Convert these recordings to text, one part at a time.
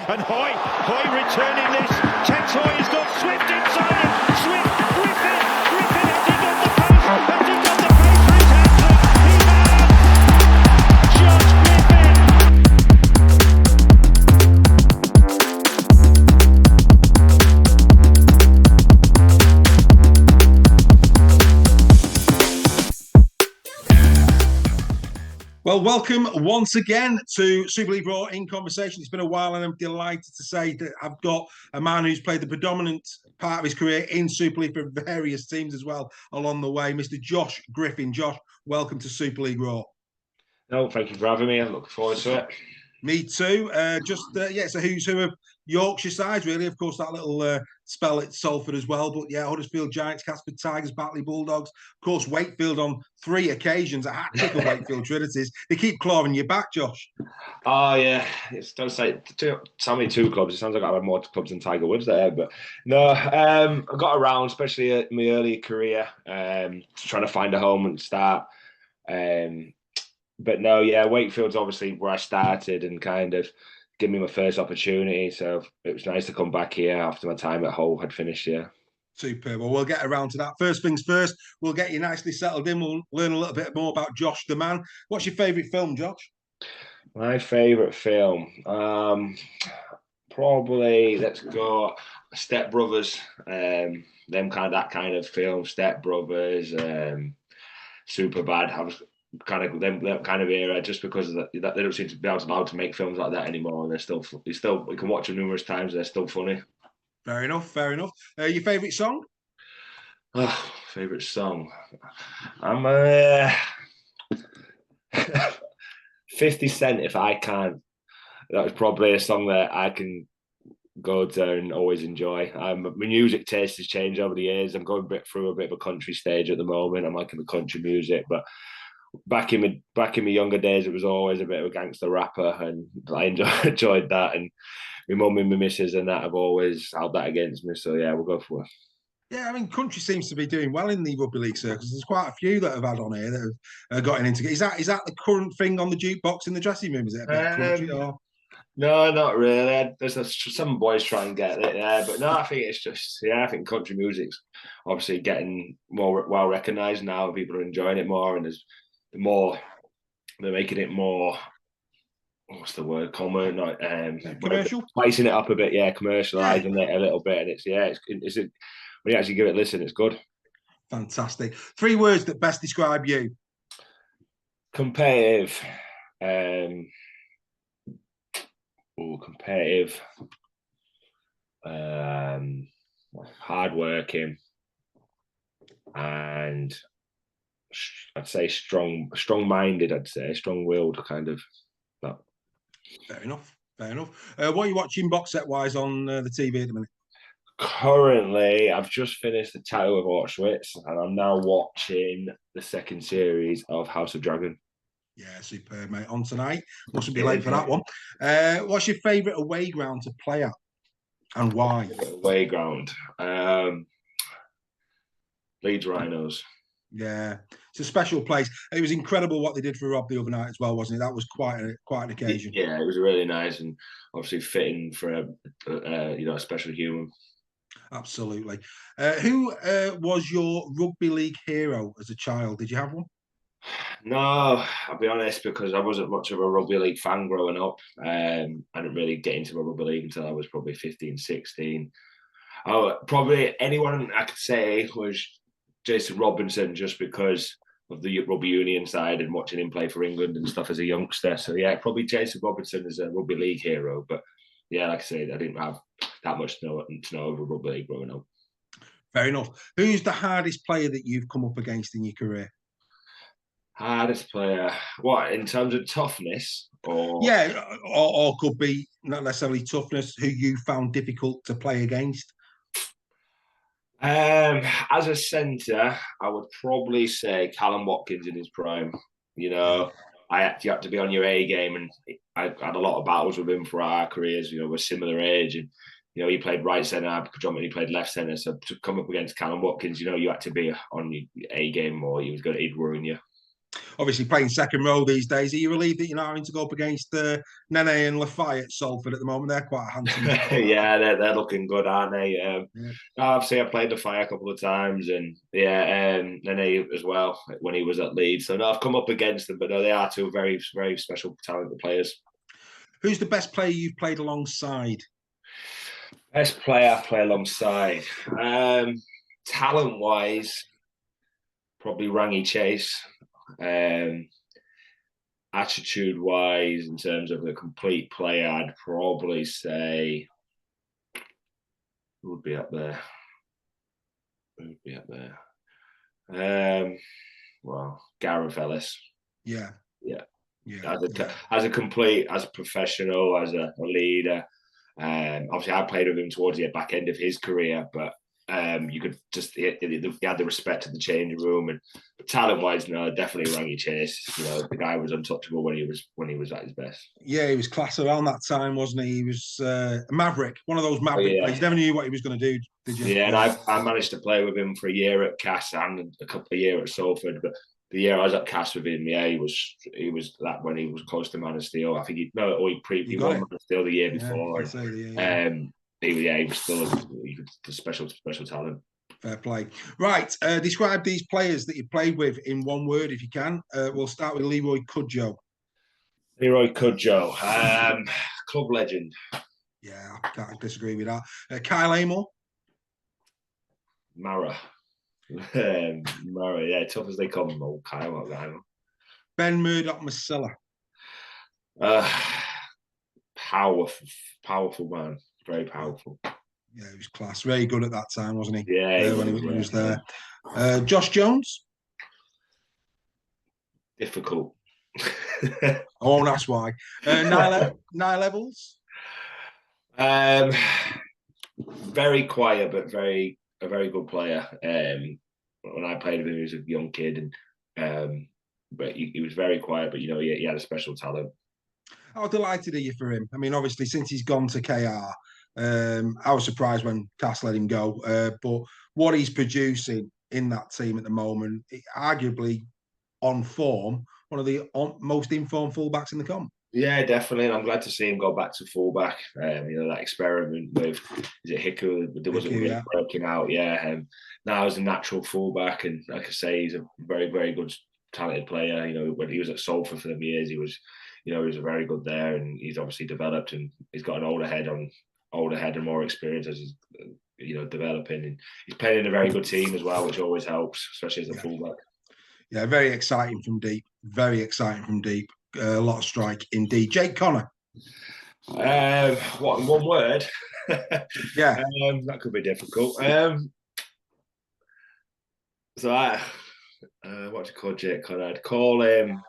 And Hoy returning this. Tex Hoy has got Swift inside him. Swift, Griffin has he got the pace? Has he got the pace for his hat-trick? He has! Josh Griffin! Well, welcome once again to Super League Raw in Conversation. It's been a while and I'm delighted to say that I've got a man who's played the predominant part of his career in Super League for various teams as well along the way, Mr. Josh Griffin. Josh, welcome to Super League Raw. No, thank you for having me. I'm looking forward to it. Me too. It's a who's who of Yorkshire sides, really. Of course, that little spell at Salford as well. But yeah, Huddersfield Giants, Casper Tigers, Batley Bulldogs. Of course, Wakefield on 3 occasions, a hat-trick of Wakefield Trinities. They keep clawing you back, Josh. Oh, yeah. Don't say tell me 2 clubs. It sounds like I have more clubs than Tiger Woods there. But no, I got around, especially in my early career, trying to find a home and start. But no, yeah, Wakefield's obviously where I started and kind of give me my first opportunity. So it was nice to come back here after my time at Hull had finished here. Superb. Well, we'll get around to that. First things first, we'll get you nicely settled in. We'll learn a little bit more about Josh the man. What's your favourite film, Josh? My favourite film? Probably, let's go Step Brothers. That kind of film, Step Brothers, Superbad. I was kind of that kind of era, just because of that they don't seem to be allowed to make films like that anymore, and they're still we can watch them numerous times. They're still funny. Fair enough. Your favourite song? Oh, favourite song. I'm 50 Cent. If I can, that was probably a song that I can go to and always enjoy. My music taste has changed over the years. I'm going through a bit of a country stage at the moment. I'm liking the country music, but back in my younger days, it was always a bit of a gangster rapper, and I enjoyed that. And my mum and my missus and that have always held that against me. So yeah, we'll go for it. Yeah, I mean, country seems to be doing well in the rugby league circles. There's quite a few that have had on here that have gotten into. Is that the current thing on the jukebox in the dressing room? Is it a bit of country or? No, not really. There's some boys try and get it, yeah, but no, I think it's just, I think country music's obviously getting more well recognised now. People are enjoying it more, and they're making it more. What's the word? Common, not commercial. Spicing it up a bit, commercialising it a little bit, and it's when you actually give it a listen, it's good. Fantastic. 3 words that best describe you. Competitive. Competitive. Hardworking, and I'd say strong-minded. I'd say strong-willed, kind of. That. Fair enough. What are you watching box set wise on the TV at the minute? Currently, I've just finished the title of Auschwitz, and I'm now watching the 2nd series of House of Dragon. Yeah, superb, mate. On tonight. Mustn't be late for that one. What's your favourite away ground to play at, and why? Away ground. Leeds Rhinos. Yeah, it's a special place. It was incredible what they did for Rob the other night as well, wasn't it? That was quite an occasion. Yeah, it was really nice, and obviously fitting for a special human. Absolutely. Who was your rugby league hero as a child? Did you have one? No, I'll be honest, because I wasn't much of a rugby league fan growing up. I didn't really get into a rugby league until I was probably 15, 16. Probably anyone I could say was Jason Robinson, just because of the rugby union side and watching him play for England and stuff as a youngster. So yeah, probably Jason Robinson as a rugby league hero. But yeah, like I said, I didn't have that much to know over rugby league growing up. Fair enough. Who's the hardest player that you've come up against in your career? Hardest player? What, in terms of toughness? Or yeah, or could be not necessarily toughness. Who you found difficult to play against? As a centre, I would probably say Callum Watkins in his prime. You had to be on your A game, and I had a lot of battles with him for our careers. We're similar age, and he played right centre, I predominantly played left centre. So to come up against Callum Watkins, you had to be on your A game, or he'd ruin you. Obviously playing second row these days. Are you relieved that you're not having to go up against Nene and Lafayette at Salford at the moment? They're quite handsome. Yeah, they're looking good, aren't they? Yeah. Obviously, I played the Fire a couple of times, and Nene as well when he was at Leeds. So no, I've come up against them, but no, they are two very, very special, talented players. Who's the best player you've played alongside? Best player I play alongside, talent-wise, probably Rangi Chase. Attitude-wise, in terms of a complete player, I'd probably say who would be up there? Well, Gareth Ellis. Yeah. As a complete, as a professional, as a leader. Obviously, I played with him towards the back end of his career, but you could just he had the respect of the changing room, and talent-wise, no, definitely Rangi Chase. The guy was untouchable when he was at his best. Yeah, he was class around that time, wasn't he? He was a maverick, one of those maverick players. You never knew what he was going to do, did you? Yeah, and I managed to play with him for a year at Cass and a couple of years at Salford, but the year I was at Cass with him, he was that when he was close to Man of Steel. I think he won Man of Steel the year before. He was still a special talent. Fair play. Right, describe these players that you played with in one word, if you can. We'll start with Leroy Cudjoe. Leroy Cudjoe, club legend. Yeah, I can't disagree with that. Kyle Amor. Mara, yeah, tough as they come. Old Kyle, Ben Murdoch Masilla. Powerful man. Very powerful. Yeah, he was class. Very good at that time, wasn't he? Yeah, when he was there. Josh Jones. Difficult. I won't ask why. Niall Evans. Very quiet, but a very good player. When I played with him, he was a young kid, and but he was very quiet. But he had a special talent. How delighted are you for him? I mean, obviously, since he's gone to KR, I was surprised when Cass let him go. But what he's producing in that team at the moment, arguably on form, one of the most informed fullbacks in the comp. Yeah, definitely. And I'm glad to see him go back to fullback. That experiment with Hiku, there wasn't really working out. Yeah, now he's a natural fullback, and like I say, he's a very, very good, talented player. When he was at Salford for them years, he was very good there, and he's obviously developed, and he's got an older head and more experience as he's developing, and he's playing in a very good team as well, which always helps, especially as a fullback. Yeah, very exciting from deep. Very exciting from deep. A lot of strike indeed. Jake Connor. What in one word? Yeah, that could be difficult. So what do you call Jake Connor? I'd call him.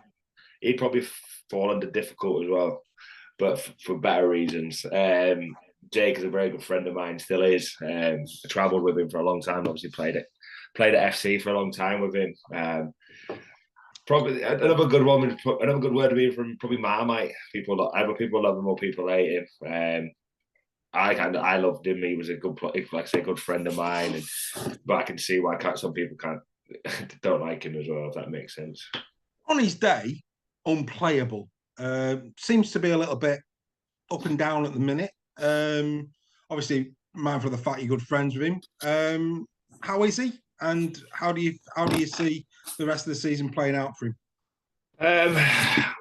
He'd probably fall under difficult as well, but for better reasons. Jake is a very good friend of mine, still is. I travelled with him for a long time. Obviously, played at FC for a long time with him. Probably another good word to be from probably Marmite. Either people love him or people hate him. I loved him. He was a good, like I say, good friend of mine. But I can see why some people don't like him as well. If that makes sense. On his day, unplayable. Seems to be a little bit up and down at the minute. Obviously, mindful of the fact you're good friends with him. How is he? And how do you see the rest of the season playing out for him? I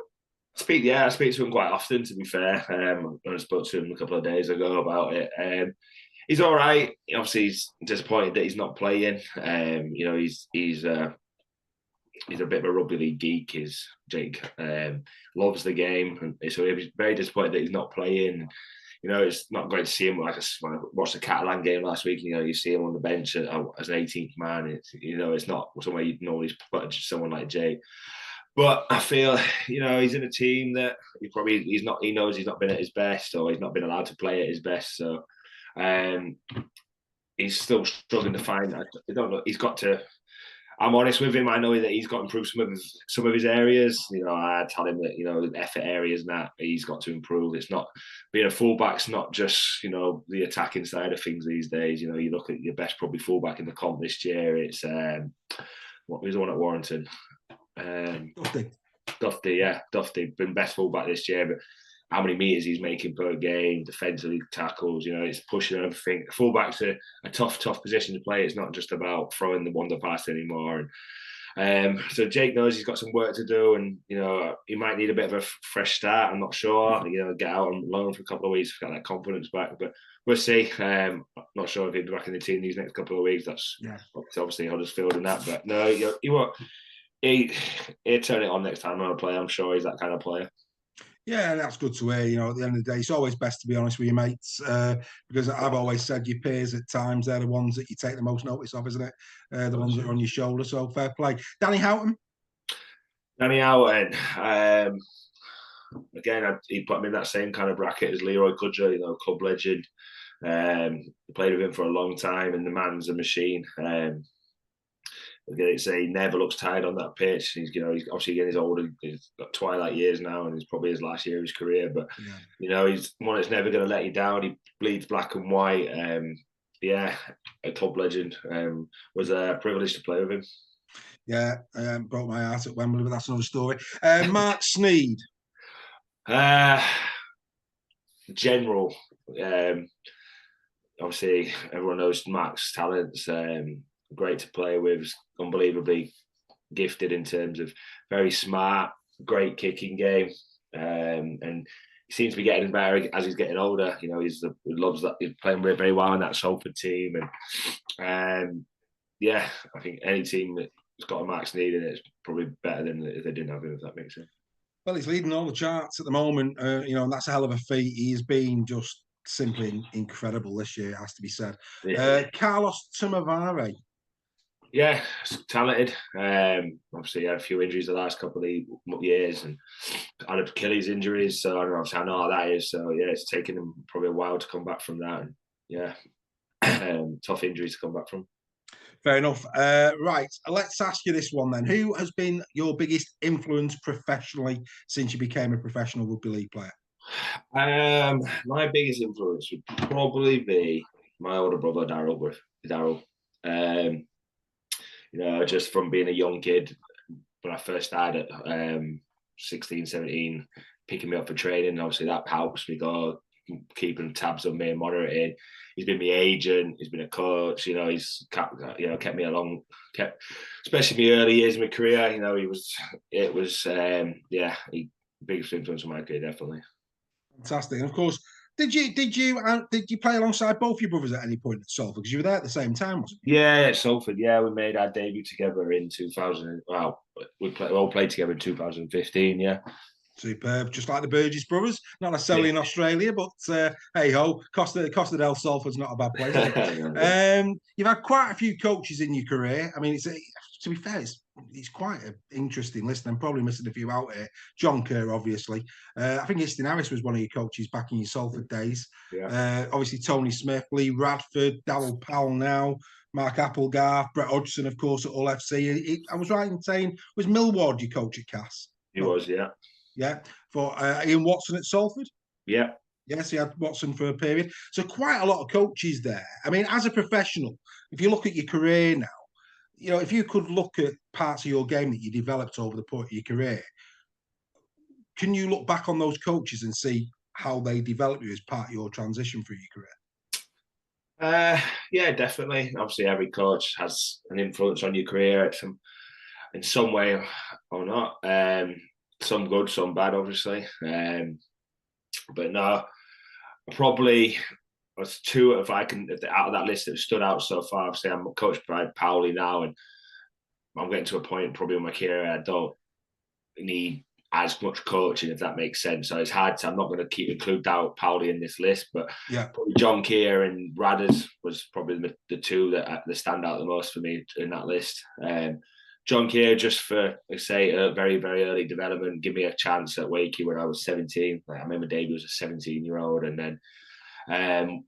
speak to him quite often, to be fair. I spoke to him a couple of days ago about it. He's all right. Obviously, he's disappointed that he's not playing. He's a bit of a rugby league geek, is Jake. Loves the game, and so he's very disappointed that he's not playing. It's not great to see him. Like when I watched the Catalan game last week, you see him on the bench as an 18th man. It's not somewhere you'd normally put someone like Jake. But I feel, he's in a team that he knows he's not been at his best, or he's not been allowed to play at his best. So he's still struggling to find. I don't know. He's got to. I'm honest with him. I know that he's got to improve some of his areas. I tell him that the effort areas and that he's got to improve. It's not being a fullback's not just the attacking side of things these days. You look at your best probably fullback in the comp this year. It's what was the one at Warrington? Duffy been best fullback this year, but how many meters he's making per game, defensive tackles, it's pushing everything. Fullback's a tough position to play. It's not just about throwing the wonder pass anymore. And so Jake knows he's got some work to do, and he might need a bit of a fresh start. I'm not sure. Get out on loan for a couple of weeks to get that confidence back, but we'll see. I'm not sure if he'll be back in the team these next couple of weeks. That's obviously Huddersfield and that, but no, he'll turn it on next time on a play. I'm sure he's that kind of player. Yeah, that's good to hear. At the end of the day, it's always best to be honest with your mates, because I've always said your peers at times, they're the ones that you take the most notice of, isn't it? The ones that are on your shoulder. So fair play. Danny Houghton? Again, he put him in that same kind of bracket as Leroy Kudra, club legend. Played with him for a long time, and the man's a machine. He never looks tired on that pitch. He's obviously getting older. He's got twilight years now, and it's probably his last year of his career. But he's one that's never going to let you down. He bleeds black and white. A club legend. Was a privilege to play with him. Yeah, broke my heart at Wembley, but that's another story. Mark Sneed. General. Obviously, everyone knows Mark's talents. Great to play with, unbelievably gifted in terms of very smart, great kicking game, and he seems to be getting better as he's getting older. He loves that. He's playing very well in that Salford team, and I think any team that's got a Mark Sneed in it is probably better than if they didn't have him. If that makes sense. Well, he's leading all the charts at the moment, and that's a hell of a feat. He's been just simply incredible this year, it has to be said. Carlos Tumavare. Yeah, talented. Obviously, he had a few injuries the last couple of years, and had Achilles injuries. So I know how that is. So it's taken him probably a while to come back from that. And tough injuries to come back from. Fair enough. Right, let's ask you this one then. Who has been your biggest influence professionally since you became a professional rugby league player? My biggest influence would probably be my older brother, Daryl. Just from being a young kid, when I first started at 16, 17, picking me up for training, obviously that helps me go, keeping tabs on me and monitoring. He's been my agent, he's been a coach, he's kept me along, especially my early years of my career, biggest influence on my career, definitely. Fantastic. And of course, did you play alongside both your brothers at any point at Salford? Because you were there at the same time, wasn't you? Yeah, at Salford. Yeah, we made our debut together in 2000. Well, we all played together in 2015. Yeah. Superb, just like the Burgess brothers. Not necessarily in Australia, but hey ho, Costa del Salford's not a bad place. You've had quite a few coaches in your career. I mean, to be fair, it's quite an interesting list. I'm probably missing a few out here. John Kerr, obviously. I think Easton Harris was one of your coaches back in your Salford days. Yeah. Obviously, Tony Smith, Lee Radford, Darryl Powell now, Mark Applegarth, Brett Hodgson, of course, at Hull FC. I was right in saying, was Millward your coach at Cass? He was, yeah. Yeah, for Ian Watson at Salford. Yeah. Yes, he had Watson for a period. So quite a lot of coaches there. I mean, as a professional, if you look at your career now, if you could look at parts of your game that you developed over the course of your career, can you look back on those coaches and see how they developed you as part of your transition through your career? Yeah, definitely. Obviously, every coach has an influence on your career in some way or not. Some good, some bad, obviously. But no, probably was two. If out of that list that stood out so far, obviously I'm coached by Powley now, and I'm getting to a point probably in my career I don't need as much coaching, if that makes sense. So it's hard to. I'm not going to include Powley in this list, but probably John Keir and Radders was probably the two that stand out the most for me in that list. John Keir, just for, a very, very early development, give me a chance at Wakey when I was 17. I remember Davey was a 17-year-old. And then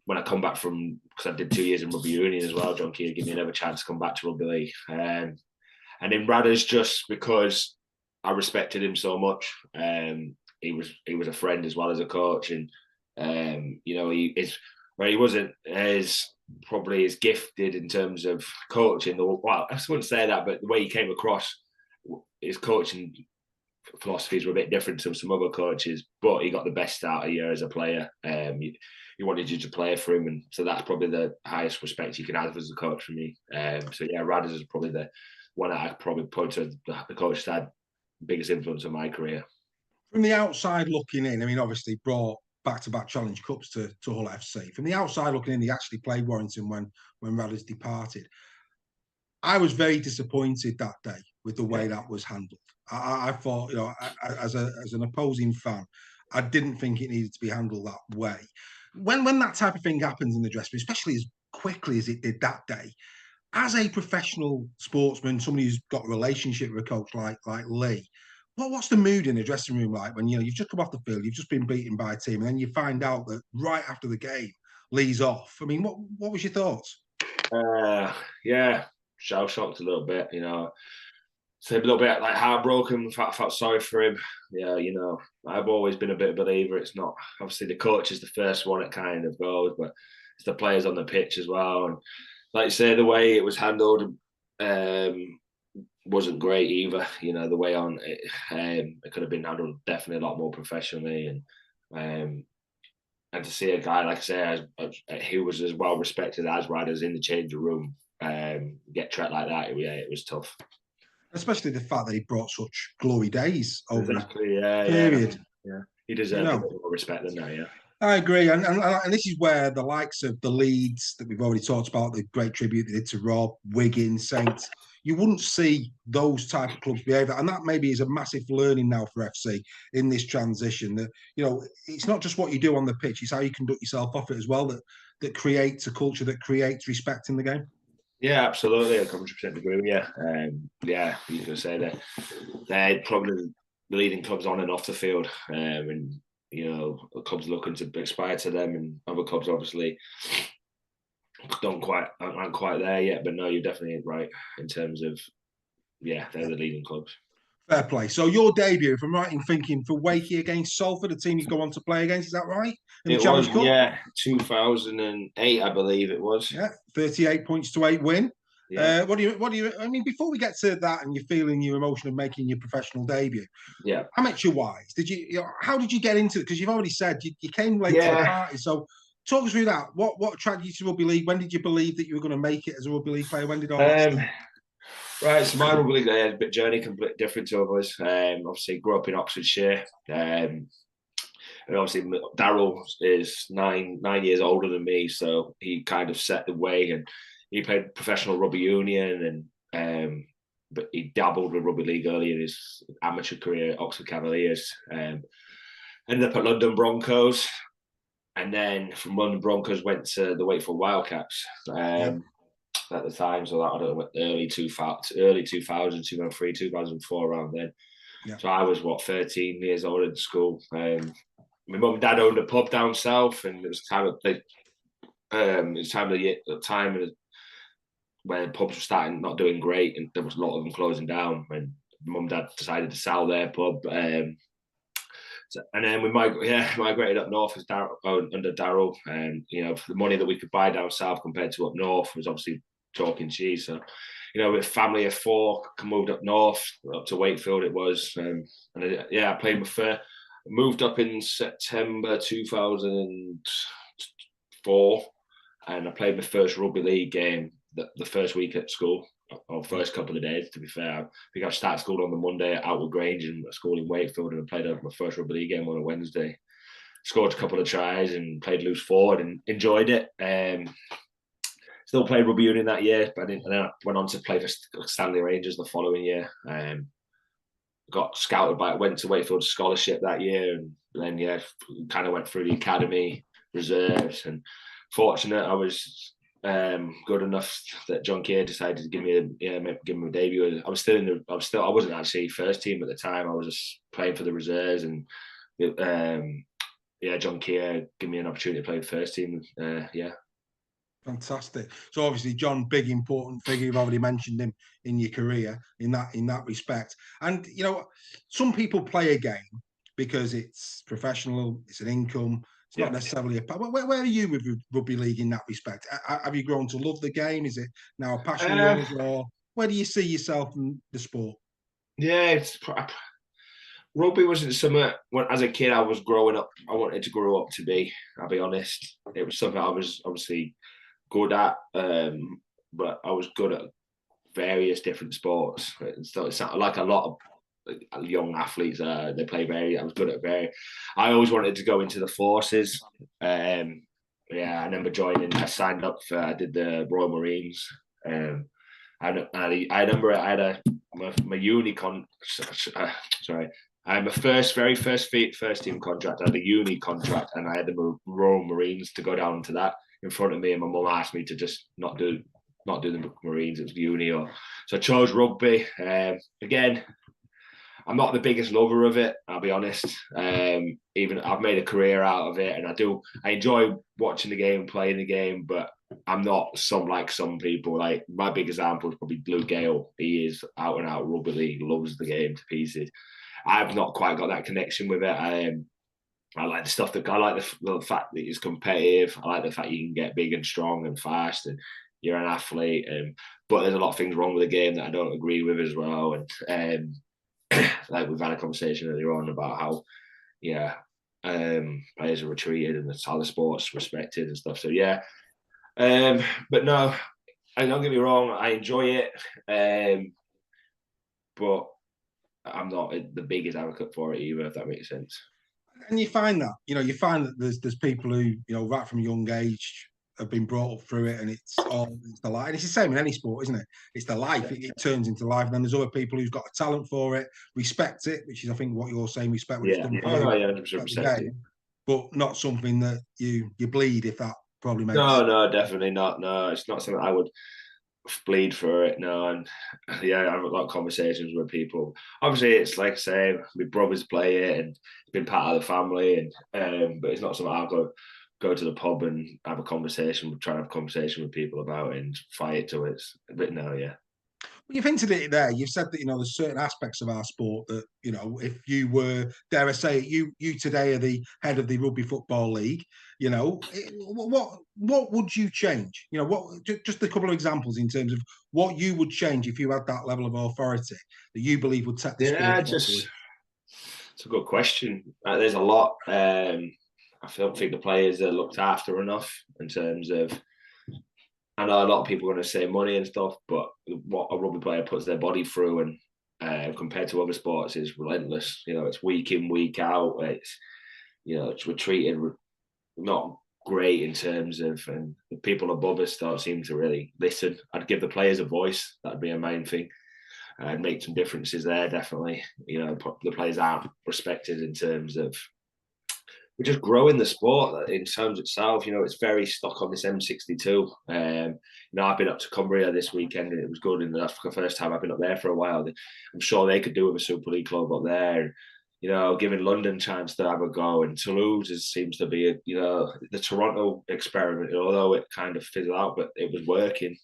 when I come back because I did 2 years in rugby union as well, John Keir gave me another chance to come back to rugby league. And then Radders, just because I respected him so much. He was a friend as well as a coach. And, he wasn't probably as gifted in terms of coaching. Well, I wouldn't say that, but the way he came across, his coaching philosophies were a bit different to some other coaches, but he got the best out of you as a player. He wanted you to play for him, and so that's probably the highest respect you can have as a coach for me. So yeah, Radders is probably the one that I probably put to the coach that had the biggest influence on my career. From the outside looking in, I mean, obviously brought back-to-back Challenge Cups to Hull FC. From the outside looking in, he actually played Warrington when Radders departed. I was very disappointed that day with the way that was handled. I thought, you know, as an opposing fan, I didn't think it needed to be handled that way. When that type of thing happens in the dressing room, especially as quickly as it did that day, as a professional sportsman, somebody who's got a relationship with a coach like Lee, what's the mood in the dressing room like when, you know, you've just come off the field, you've just been beaten by a team, and then you find out that right after the game, Lee's off? I mean, what was your thoughts? Yeah, shell shocked a little bit, you know. So a little bit like heartbroken. I felt sorry for him. Yeah, you know, I've always been a bit of a believer. It's not obviously the coach is the first one it kind of goes, but it's the players on the pitch as well. And like you say, the way it was handled wasn't great either. You know, the way on it could have been handled definitely a lot more professionally, and to see a guy like I say who was as well respected as Radders in the changing room get treated like that, it was tough. Especially the fact that he brought such glory days over his yeah, period. Yeah, he deserves a bit more respect than that. Yeah, I agree, and this is where the likes of the Leeds that we've already talked about, the great tribute they did to Rob, Wigan, Saints, you wouldn't see those type of clubs behave, and that maybe is a massive learning now for FC in this transition. That, you know, it's not just what you do on the pitch; it's how you conduct yourself off it as well. That creates a culture that creates respect in the game. Yeah, absolutely. I 100% agree with you. Yeah, you can say that they're probably the leading clubs on and off the field, and you know, clubs looking to aspire to them, and other clubs obviously aren't quite there yet. But no, you're definitely right in terms of they're the leading clubs. Fair play. So your debut, if I'm right in thinking, for Wakey against Salford, the team you go on to play against, is that right? In the Challenge Cup? Yeah, 2008, I believe it was. Yeah, 38 points to 8 win. Yeah. What do you? I mean, before we get to that, and you're feeling your emotion of making your professional debut. Yeah. Amateur-wise, how did you get into it? Because you've already said you came late to the party. So talk us through that. What attracted you to rugby league? When did you believe that you were going to make it as a rugby league player? When did all that start? Right, so my rugby league journey completely different to others. Obviously, grew up in Oxfordshire. And obviously, Daryl is nine years older than me, so he kind of set the way. And he played professional rugby union, and but he dabbled with rugby league early in his amateur career at Oxford Cavaliers. Ended up at London Broncos, and then from London Broncos went to the Wakefield Wildcats. At the time, so that I don't know, early 2000, 2003, 2004, around then. Yeah. So I was 13 years old in school. My mum and dad owned a pub down south, and it was time of the time when pubs were starting not doing great, and there was a lot of them closing down. When mum and dad decided to sell their pub, and then we migrated up north under Daryl, and you know, for the money that we could buy down south compared to up north was obviously talking cheese. So, you know, with family of four, moved up north, up to Wakefield it was. I played my first, moved up in September 2004, and I played my first rugby league game the first week at school, or first couple of days, to be fair. I think I started school on the Monday at Outwood Grange and school in Wakefield, and I played my first rugby league game on a Wednesday. Scored a couple of tries and played loose forward and enjoyed it. Still played rugby union that year, but then I went on to play for Stanley Rangers the following year. Got scouted went to Wakefield scholarship that year, and then kind of went through the academy reserves. And fortunate, I was good enough that John Keir decided to give me a debut. I wasn't actually first team at the time. I was just playing for the reserves, and John Keir gave me an opportunity to play the first team. Fantastic. So obviously, John, big important figure. You've already mentioned him in your career in that respect. And you know, some people play a game because it's professional, it's an income. It's not necessarily where are you with rugby league in that respect? Have you grown to love the game? Is it now a passion of yours, or where do you see yourself in the sport? Yeah, rugby wasn't something. When as a kid, I was growing up. I wanted to grow up to be. I'll be honest. It was something I was obviously good at, but I was good at various different sports. So it's like a lot of young athletes. They play very. I was good at very. I always wanted to go into the forces. Yeah, I remember joining. I signed up for. I did the Royal Marines. I remember I had my uni sorry. I had my very first team contract. I had a uni contract, and I had the Royal Marines to go down to that in front of me. And my mum asked me to just not do the Marines. It was uni, so I chose rugby. Again, I'm not the biggest lover of it. I'll be honest. Even I've made a career out of it, and I enjoy watching the game, playing the game, but I'm not some people. Like my big example is probably Blue Gale. He is out and out rugby league, loves the game to pieces. I've not quite got that connection with it. I like the stuff I like the fact that it's competitive. I like the fact you can get big and strong and fast, and you're an athlete. But there's a lot of things wrong with the game that I don't agree with as well. And like we've had a conversation earlier on about how, players are retreated and that's how the sport's respected and stuff. So yeah, but no, and don't get me wrong, I enjoy it, but I'm not the biggest advocate for it either, if that makes sense. And you find that there's people who, right from a young age have been brought up through it, and it's the life. And it's the same in any sport, isn't it? It's the life. It turns into life. And then there's other people who've got a talent for it, respect it, which is, I think, what you're saying. Respect what it's done for you. 100%. But not something that you bleed, if that probably makes sense. No, definitely not. No, it's not something I would bleed for it. No, and yeah, I have a lot of conversations with people. Obviously, it's like I say, my brothers play it, and it's been part of the family, and but it's not something I'll go to the pub and have a conversation, try to have a conversation with people about it and fight to it. But no, yeah. Well, you've hinted it there. You've said that there's certain aspects of our sport that if you were, dare I say it, you today are the head of the Rugby Football League. What would you change? Just a couple of examples in terms of what you would change if you had that level of authority that you believe would take the sport forward. It's a good question. There's a lot. I don't think the players are looked after enough in terms of. I know a lot of people are going to say money and stuff, but what a rugby player puts their body through, and compared to other sports, is relentless. It's week in, week out. We're treated not great in terms of, and the people above us don't seem to really listen. I'd give the players a voice. That'd be a main thing. I'd make some differences there, definitely. The players aren't respected in terms of. We're just growing the sport in terms itself. It's very stuck on this M62. I've been up to Cumbria this weekend, and it was good. And that's the first time I've been up there for a while. I'm sure they could do with a Super League club up there. Giving London a chance to have a go. And Toulouse seems to be, the Toronto experiment, although it kind of fizzled out, but it was working.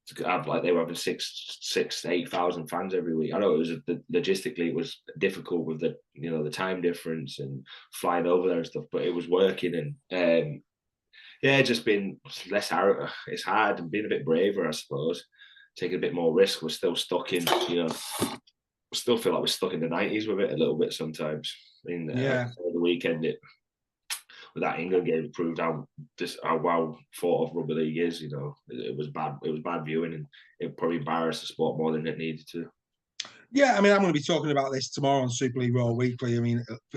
To have they were having 8,000 fans every week. I know it was logistically it was difficult with the the time difference and flying over there and stuff, but it was working. And just being less arrogant. It's hard and being a bit braver, I suppose. Taking a bit more risk. We're still stuck in still feel like we're stuck in the 90s with it a little bit sometimes. The weekend with that England game proved how well thought of rugby league is. It was bad. It was bad viewing, and it probably embarrassed the sport more than it needed to. Yeah, I'm going to be talking about this tomorrow on Super League Raw Weekly.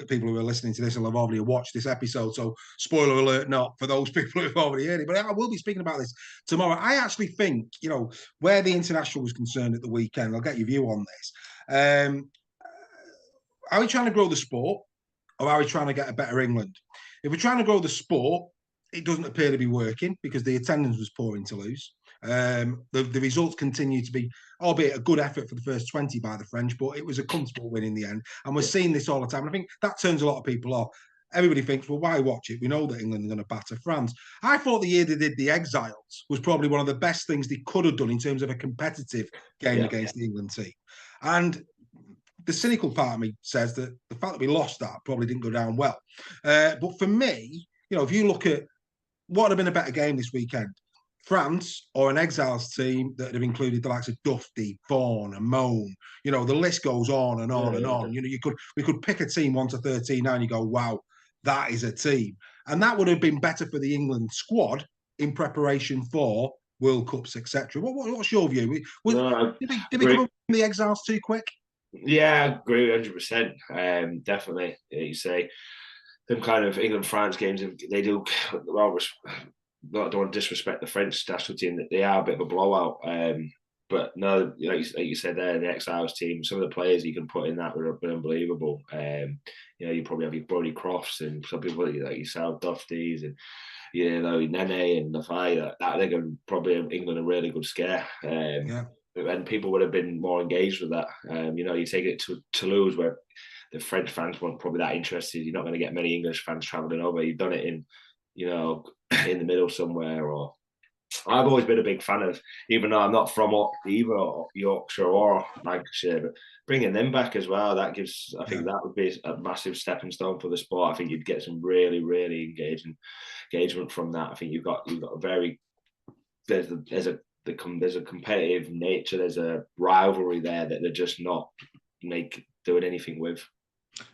People who are listening to this will have already watched this episode, so spoiler alert not for those people who've already heard it. But I will be speaking about this tomorrow. I actually think, where the international was concerned at the weekend, I'll get your view on this. Are we trying to grow the sport, or are we trying to get a better England? If we're trying to grow the sport, it doesn't appear to be working because the attendance was poor in Toulouse. The results continue to be, albeit a good effort for the first 20 by the French, but it was a comfortable win in the end. And we're seeing this all the time. And I think that turns a lot of people off. Everybody thinks, well, why watch it? We know that England are going to batter France. I thought the year they did the Exiles was probably one of the best things they could have done in terms of a competitive game against the England team. And the cynical part of me says that the fact that we lost that probably didn't go down well. But for me, if you look at what would have been a better game this weekend, France or an exiles team that have included the likes of Dufty, Vaughan, and Moan. You know, the list goes on and on and on. You know, we could pick a team 1 to 13 now and you go, wow, that is a team. And that would have been better for the England squad in preparation for World Cups, etc. What's your view? Did we come up with the exiles too quick? Yeah, I agree 100%. Definitely, you say them kind of England-France games, they do well. I don't want to disrespect the French national team, that they are a bit of a blowout. But no, like you said there, the exiles team, some of the players you can put in that would have been unbelievable. You know, you probably have your Brody Crofts and some people like yourself, Dufties, and you know, Nene and Nafai. That they're going probably England a really good scare. And people would have been more engaged with that. You know, you take it to Toulouse where the French fans weren't probably that interested. You're not going to get many English fans travelling over. You've done it in, you know, in the middle somewhere. Or I've always been a big fan of, even though I'm not from either Yorkshire or Lancashire, but bringing them back as well. That gives, I think that would be a massive stepping stone for the sport. I think you'd get some really, really engagement from that. I think you've got a very there's a competitive nature. There's a rivalry there that they're just not doing anything with.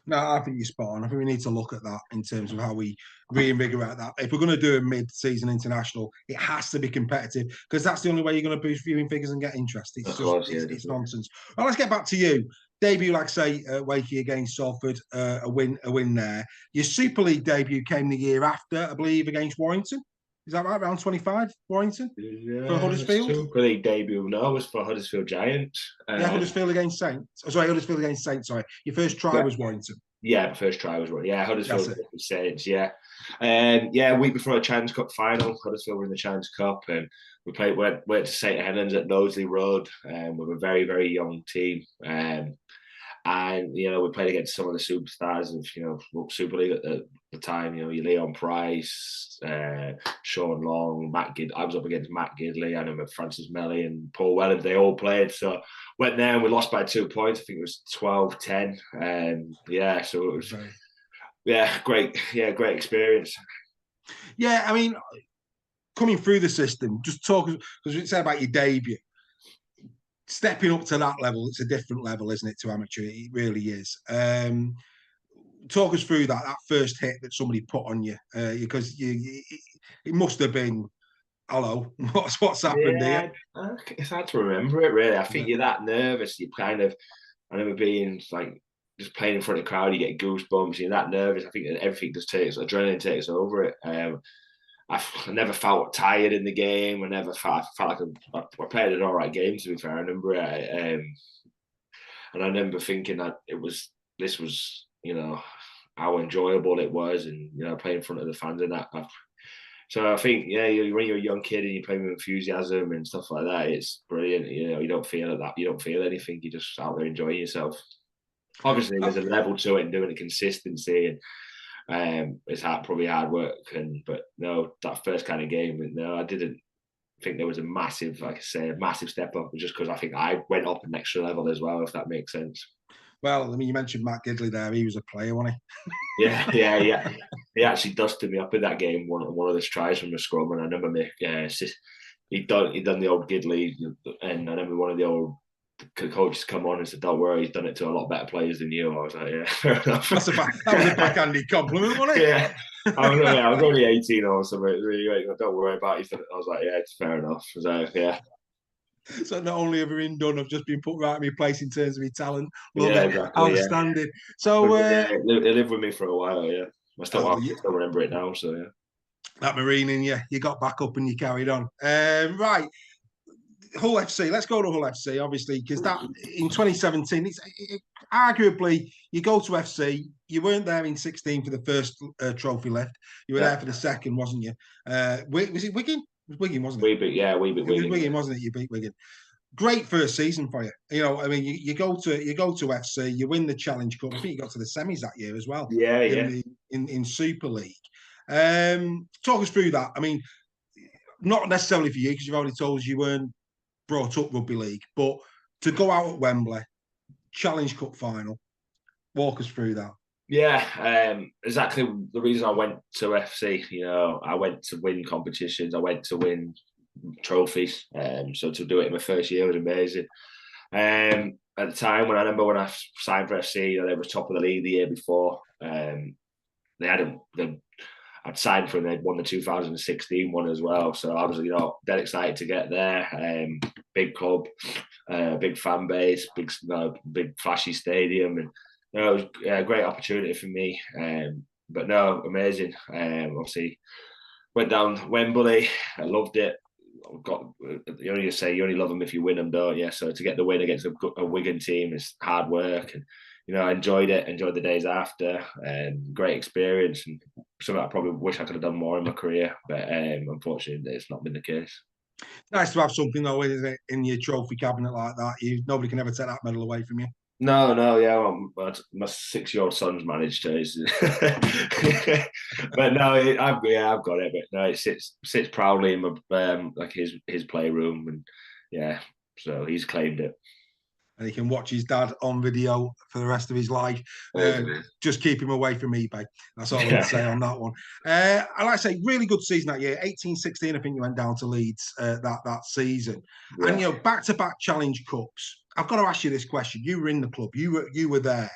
No, I think you're spot on. I think we need to look at that in terms of how we reinvigorate that. If we're going to do a mid-season international, it has to be competitive because that's the only way you're going to boost viewing figures and get interest. It's nonsense. Well, let's get back to you. Debut, like I say, Wakey against Salford, a win there. Your Super League debut came the year after, I believe, against Warrington. Is that right? Around 25, Warrington? Yeah, for Huddersfield? Super League debut, no, was for Huddersfield Giants. Huddersfield against Saints. Huddersfield against Saints, sorry. Your first try was Warrington. Yeah, the first try was Warrington. Yeah, Huddersfield against Saints, yeah. A week before a Challenge Cup final, Huddersfield were in the Challenge Cup, and we went to St Helens at Knowsley Road with a very, very young team. And, you know, we played against some of the superstars of, you know, Super League at the time, you know, your Leon Price, Sean Long, I was up against Matt Gidley, and with Francis Melly and Paul Welland. They all played. So went there and we lost by 2 points. I think it was 12-10. So it was, great experience. Yeah, I mean, coming through the system, just talk, because you said about your debut. Stepping up to that level, it's a different level, isn't it, to amateur? It really is. Talk us through that first hit that somebody put on you, because it must have been, hello, what's happened here? It's hard to remember it, really. I think you're that nervous. You kind of, I remember being like, just playing in front of the crowd, you get goosebumps, you're that nervous. I think everything just adrenaline takes over it. I never felt tired in the game. I felt like I played an all right game, to be fair. I remember it. And I remember thinking that this was, you know, how enjoyable it was, and, you know, playing in front of the fans and that. So I think, when you're a young kid and you play with enthusiasm and stuff like that, it's brilliant. You know, you don't feel that. You don't feel anything. You're just out there enjoying yourself. Obviously, there's a level to it and doing it consistency, and it's probably hard work. But no, that first kind of game, no, I didn't think there was a massive step up, just because I think I went up an extra level as well, if that makes sense. Well, I mean, you mentioned Matt Gidley there. He was a player, wasn't he? Yeah. He actually dusted me up in that game, one of those tries from the scrum, and I remember he'd done the old Gidley, and I remember one of the old coaches come on and said, "Don't worry, he's done it to a lot better players than you." I was like, "Yeah, fair enough." That was a backhanded compliment, wasn't it? Yeah. I was only 18 or something. Really, don't worry about it. I was like, "Yeah, it's fair enough." So yeah. So not only have I been done, I've just been put right in my place in terms of my talent. Exactly, outstanding. Yeah. So it lived with me for a while. Yeah, I still remember it now. So yeah, that Marine in you got back up and you carried on. Right, Hull FC. Let's go to Hull FC, obviously, because that in 2017, arguably you go to FC. You weren't there in 16 for the first trophy lift. You were there for the second, wasn't you? Was it Wigan? It was Wigan, wasn't it? We beat Wigan. It was Wigan, wasn't it? You beat Wigan. Great first season for you. You know, I mean, you go to FC, you win the Challenge Cup. I think you got to the semis that year as well. In Super League. Talk us through that. I mean, not necessarily for you, because you've already told us you weren't brought up rugby league, but to go out at Wembley, Challenge Cup final, walk us through that. Yeah, exactly the reason I went to FC. You know, I went to win competitions. I went to win trophies. So to do it in my first year was amazing. At the time, when I signed for FC, they were top of the league the year before. I'd signed for them. They'd won the 2016 one as well. So I was, dead excited to get there. Big club, big fan base, big flashy stadium, and it was a great opportunity for me. But no, amazing. Obviously, went down Wembley. I loved it. You only love them if you win them, don't you? So to get the win against a Wigan team is hard work, and I enjoyed it. Enjoyed the days after. Great experience, and something I probably wish I could have done more in my career, but unfortunately, it's not been the case. Nice to have something though, isn't it, in your trophy cabinet like that? Nobody can ever take that medal away from you. No, yeah. Well, my 6-year-old son's managed to, but no, I've got it. But no, it sits proudly in my like his playroom, and yeah, so he's claimed it. And he can watch his dad on video for the rest of his life. Just keep him away from eBay. That's all I would say on that one. I like to say, really good season that year. 18-16, I think you went down to Leeds that season. Yeah. And, back-to-back Challenge Cups. I've got to ask you this question. You were in the club. You were there.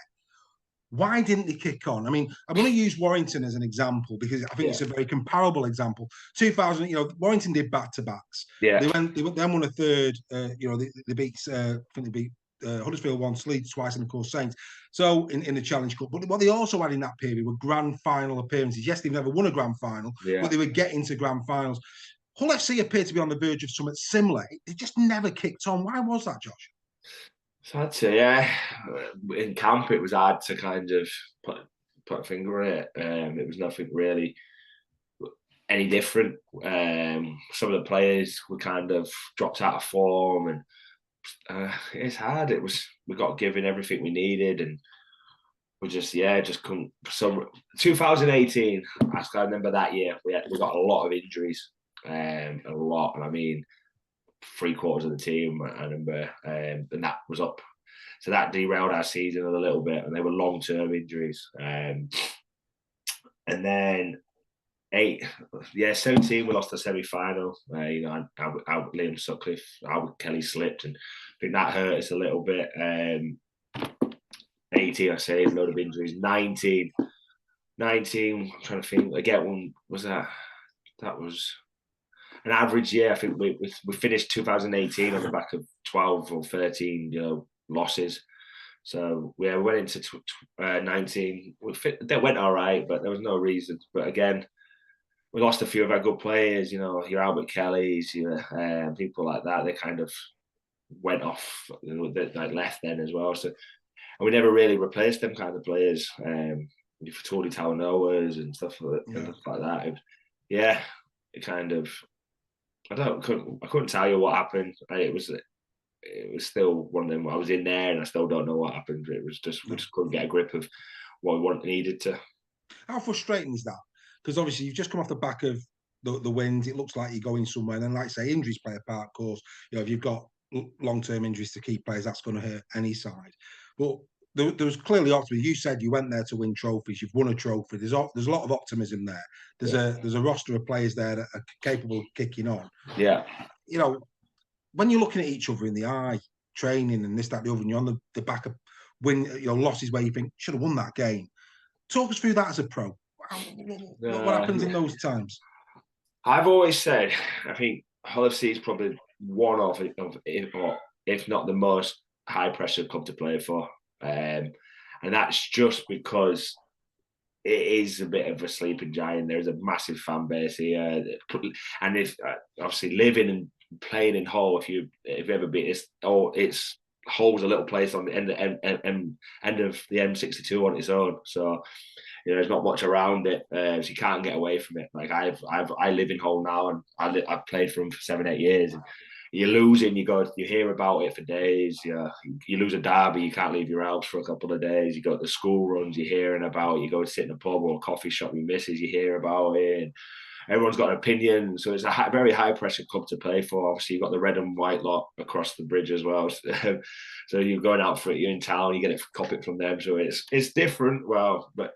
Why didn't they kick on? I mean, I'm going to use Warrington as an example because I think it's a very comparable example. 2000, Warrington did back-to-backs. Yeah. They then won a third. They beat. I think they beat Huddersfield once, Leeds twice, and of course Saints. So in the Challenge Cup, but what they also had in that period were grand final appearances. Yes, they've never won a grand final, but they were getting to grand finals. Hull FC appeared to be on the verge of something similar. They just never kicked on. Why was that, Josh? So I'd say, yeah, in camp it was hard to kind of put a finger on it. It was nothing really any different. Some of the players were kind of dropped out of form, and it's hard. We got given everything we needed, and we just couldn't. 2018, I remember that year we got a lot of injuries, a lot, and I mean 3/4 of the team. I remember, and that was up, so that derailed our season a little bit, and they were long-term injuries. And then 17 we lost the semi-final. Liam Sutcliffe, Albert Kelly slipped, and I think that hurt us a little bit. 18, I say, a load of injuries. 19, I'm trying to think. Again, one was that was an average year. I think we finished 2018 on the back of 12 or 13, losses. So we went into 19. That went all right, but there was no reason. But again, we lost a few of our good players. Your Albert Kellys, people like that. They kind of went off. They left then as well. So and we never really replaced them kind of players. For Tony Talanoas and stuff like that. It kind of. I couldn't tell you what happened. It was still one of them. I was in there, and I still don't know what happened. It was just we just couldn't get a grip of what we needed to. How frustrating is that? Because obviously you've just come off the back of the wins. It looks like you're going somewhere. And then, like I say, injuries play a part, of course. If you've got long-term injuries to key players, that's going to hurt any side. But there was clearly optimism. You said you went there to win trophies. You've won a trophy. There's a lot of optimism there. There's a roster of players there that are capable of kicking on. Yeah. When you're looking at each other in the eye, training and this, that, the other, and you're on the back of losses where you think should have won that game. Talk us through that as a pro. What happens in those times? I've always said, I think Hull FC is probably one of if not the most high pressure club to play for. And that's just because it is a bit of a sleeping giant. There's a massive fan base here, and if obviously living and playing in Hull, if you've ever been, it's Hull's a little place on the end of the M62 on its own. So there's not much around it, so you can't get away from it. Like I live in Hull now, and I've played for them for 7-8 years. And you're losing, you hear about it for days. You lose a derby, you can't leave your house for a couple of days. You go to the school runs, you're hearing about it. You go to sit in a pub or a coffee shop, you misses, you hear about it. And everyone's got an opinion. So it's a very high pressure club to play for. Obviously, you've got the red and white lot across the bridge as well. So you're going out for it, you're in town, you cop it from them. So it's different. Well, but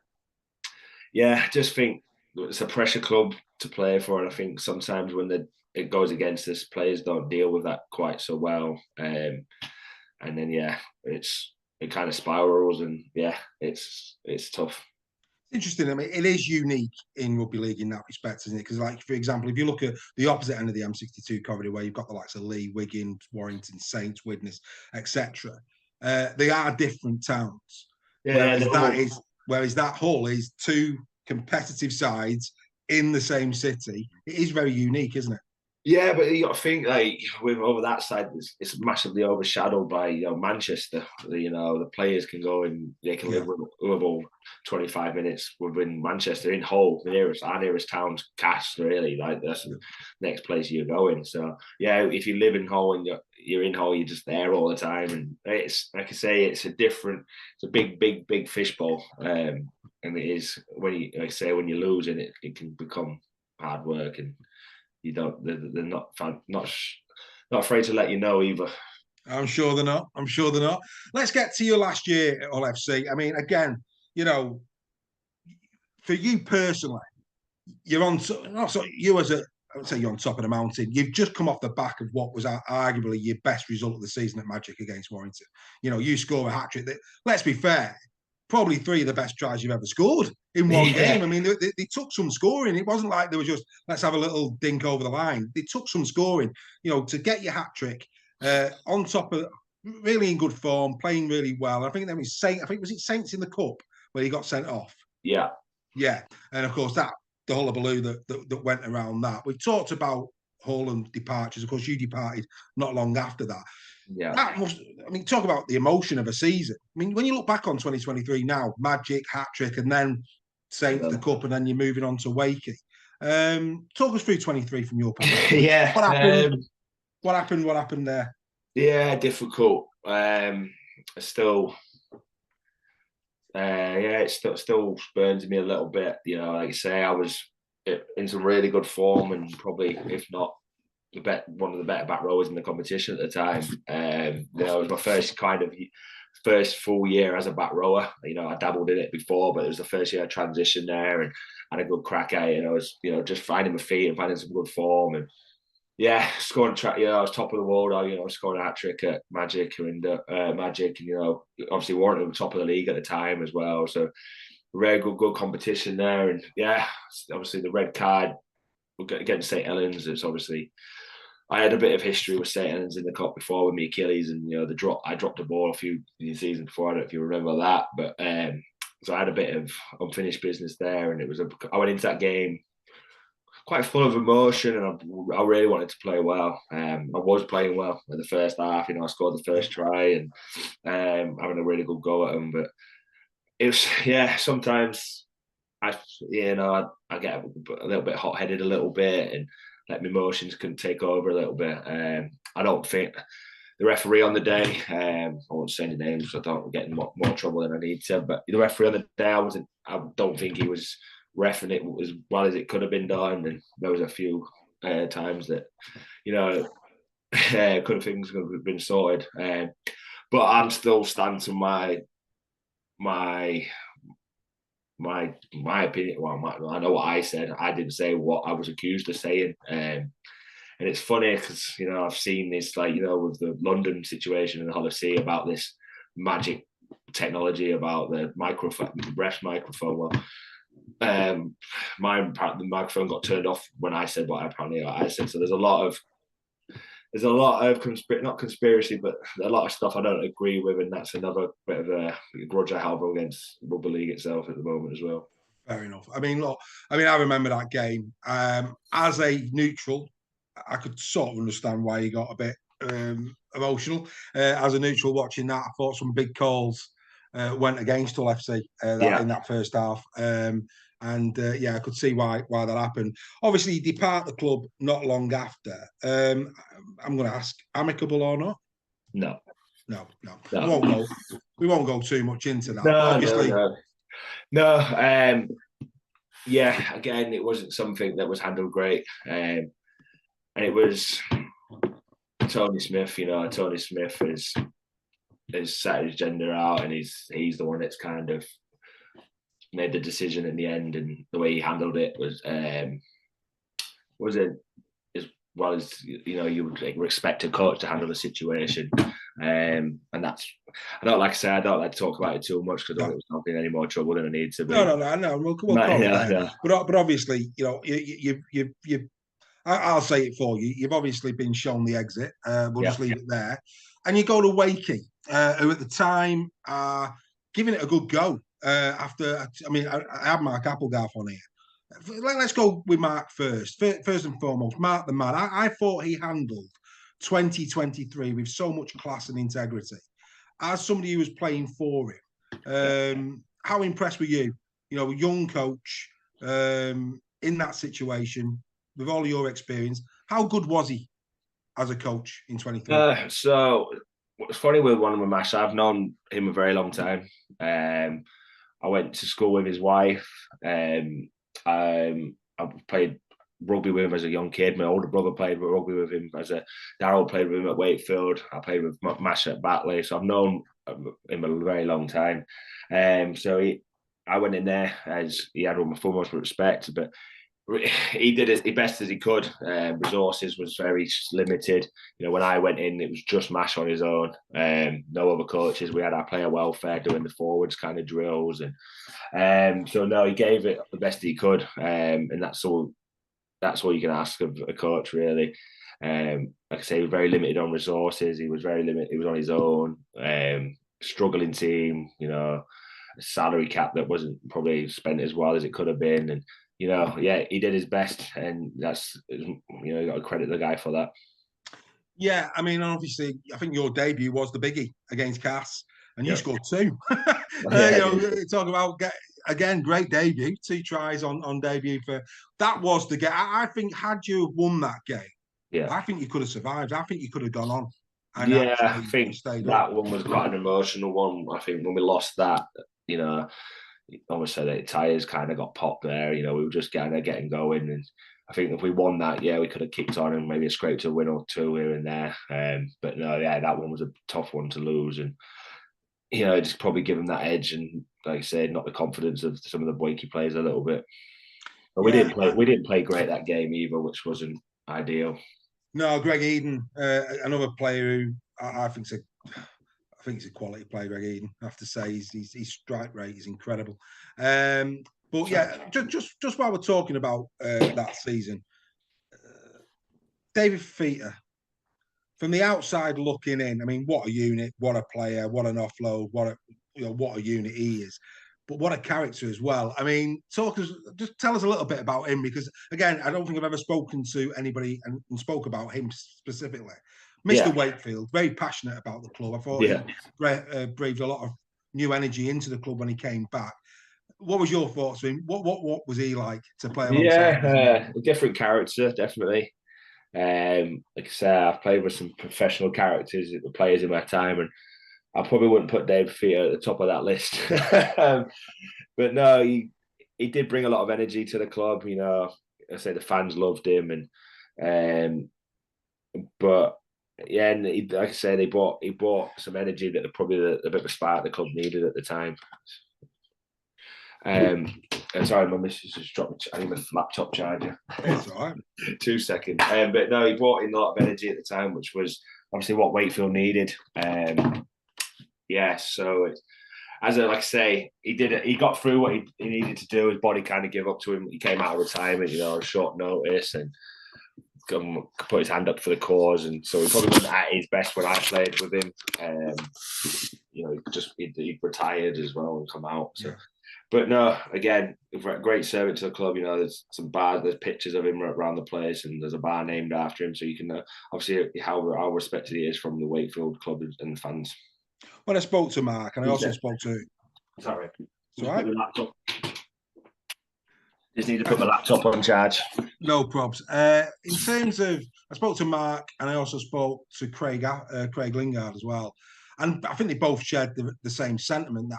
yeah, just think it's a pressure club to play for, and I think sometimes when it goes against us, players don't deal with that quite so well. And then it kind of spirals, and it's tough. Interesting. I mean, it is unique in rugby league in that respect, isn't it? Because, like, for example, if you look at the opposite end of the M62 corridor, where you've got the likes of Leigh, Wigan, Warrington, Saints, Widnes, etc., they are different towns. Yeah, Whereas that Hull is two competitive sides in the same city. It is very unique, isn't it? Yeah, but you got to think, like, with over that side, it's massively overshadowed by Manchester. The players can go and they can live with 25 minutes within Manchester. In Hull, our nearest town's Cass, really. Like, that's the next place you're going. So yeah, if you live in Hull and you're in Hull, you're just there all the time. And it's, like I say, it's a big fishbowl. And it is, when you lose in it, it can become hard work, and they're not afraid to let you know either. I'm sure they're not. Let's get to your last year at Hull FC. I mean, again, for you personally, you're on. Also, I would say you're on top of the mountain. You've just come off the back of what was arguably your best result of the season at Magic against Warrington. You score a hat trick. Let's be fair, probably 3 of the best tries you've ever scored in one game. I mean, they took some scoring. It wasn't like they were just, let's have a little dink over the line. They took some scoring, to get your hat trick on top of, really in good form, playing really well. I think that was was it Saints in the Cup where he got sent off? Yeah. Yeah. And of course, the hullabaloo that went around that. We talked about Hull and departures. Of course, you departed not long after that. Yeah. Talk about the emotion of a season. I mean, when you look back on 2023 now, Magic, hat-trick, and then Saints, the Cup, and then you're moving on to Wakey. Talk us through 23 from your perspective. Yeah. What happened there? Yeah, difficult. Still, it still burns me a little bit. Like I say, I was in some really good form, and probably, if not one of the better back rowers in the competition at the time. It was my first full year as a back rower. I dabbled in it before, but it was the first year I transitioned there and had a good crack at it. And I was, just finding my feet and finding some good form. And scoring track. I was top of the world. Scoring a hat trick at Magic and obviously Warrington were top of the league at the time as well. So very good competition there. And obviously the red card against St Helens. It's obviously, I had a bit of history with St Helens in the cup before with my Achilles, and I dropped the ball a few seasons before. I don't know if you remember that, but so I had a bit of unfinished business there, and I went into that game quite full of emotion, and I really wanted to play well. I was playing well in the first half. I scored the first try and having a really good go at them, but it was sometimes I get a little bit hot-headed a little bit, and let my emotions can take over a little bit. I don't think the referee on the day, I won't say any names, so I don't get in more trouble than I need to, but the referee on the day, I don't think he was reffing it as well as it could have been done, and there was a few times that, things could have been sorted. But I'm still standing to my opinion. Well, I know what I said. I didn't say what I was accused of saying. And it's funny because, I've seen this, with the London situation in the Hull of Sea about this magic technology about the microphone, the breast microphone. Well, the microphone got turned off when I said what I said. So there's a lot of not conspiracy, but a lot of stuff I don't agree with, and that's another bit of a grudge I have against rugby league itself at the moment as well. Fair enough. I remember that game. As a neutral, I could sort of understand why you got a bit emotional. As a neutral watching that, I thought some big calls went against Hull FC in that first half. I could see why that happened. Obviously, you depart the club not long after. I'm going to ask, amicable or not? No. We won't go too much into that. No. Again, it wasn't something that was handled great, and it was Tony Smith. Tony Smith has set his agenda out, and he's the one that's kind of made the decision in the end, and the way he handled it was it as well as you would expect a coach to handle the situation. And that's, I don't like to talk about it too much because I don't want to be in any more trouble than I need to be. No. We'll call it there. But obviously, I'll say it for you. You've obviously been shown the exit. We'll just leave it there. And you go to Wakey, who at the time are giving it a good go. I have Mark Applegarth on here. Let's go with Mark first. First and foremost, Mark the man. I thought he handled 2023 with so much class and integrity. As somebody who was playing for him, how impressed were you? A young coach in that situation with all your experience. How good was he as a coach in 23? So it's funny with one of my mash. I've known him a very long time. I went to school with his wife. I played rugby with him as a young kid. My older brother played rugby with him Darryl played with him at Wakefield. I played with Mash at Batley, so I've known him a very long time. I went in there as he had all my fullmost respect, but he did his best as he could. Resources was very limited. When I went in, it was just Mash on his own. No other coaches. We had our player welfare doing the forwards kind of drills, and he gave it the best he could. And that's all you can ask of a coach, really. Like I say, he was very limited on resources. He was very limited. He was on his own. Struggling team. A salary cap that wasn't probably spent as well as it could have been, and. He did his best, and that's, you got to credit the guy for that. Yeah, obviously, I think your debut was the biggie against Cass, and you scored 2. Talk about, again, great debut, 2 tries on debut. That was the game. I think had you won that game, I think you could have survived. I think you could have gone on. I think that one was quite an emotional one. I think when we lost that, almost said that tires kind of got popped there. We were just kind of getting going, and I think if we won that, we could have kicked on and maybe scraped a win or 2 here and there. But no, that one was a tough one to lose, and just probably give them that edge, and like I said, not the confidence of some of the Wakey players a little bit. But we didn't play great that game either, which wasn't ideal. No, Greg Eden, another player who I think he's a quality player, Greg Eden. I have to say, his strike rate is incredible. But just while we're talking about that season, David Fifita, from the outside looking in, what a unit, what a player, what an offload, what a unit he is. But what a character as well. Just tell us a little bit about him, because again, I don't think I've ever spoken to anybody and spoke about him specifically. Mr. Wakefield, very passionate about the club. I thought he breathed a lot of new energy into the club when he came back. What was your thoughts of him? What was he like to play alongside? A different character, definitely. Like I say, I've played with some professional characters, players in my time, and I probably wouldn't put Dave Fifita at the top of that list. But no, he did bring a lot of energy to the club. I say the fans loved him, and but. Yeah, and like I say, he brought some energy that probably the bit of a spark the club needed at the time. And sorry, my missus just dropped. I need my laptop charger. It's all right. 2 seconds. But no, he brought in a lot of energy at the time, which was obviously what Wakefield needed. So like I say, he did it. He got through what he needed to do. His body kind of gave up to him. He came out of retirement, on short notice, and put his hand up for the cause, and so he probably wasn't at his best when I played with him. He'd retired as well and come out. So, but no, again, great servant to the club. There's there's pictures of him around the place, and there's a bar named after him, so you can obviously how respected he is from the Wakefield club and the fans. When I spoke to Mark, and I also spoke to. Sorry, it's all right. Just need to put my laptop on charge. No probs. In terms of, I spoke to Mark, and I also spoke to Craig Lingard as well, and I think they both shared the same sentiment, that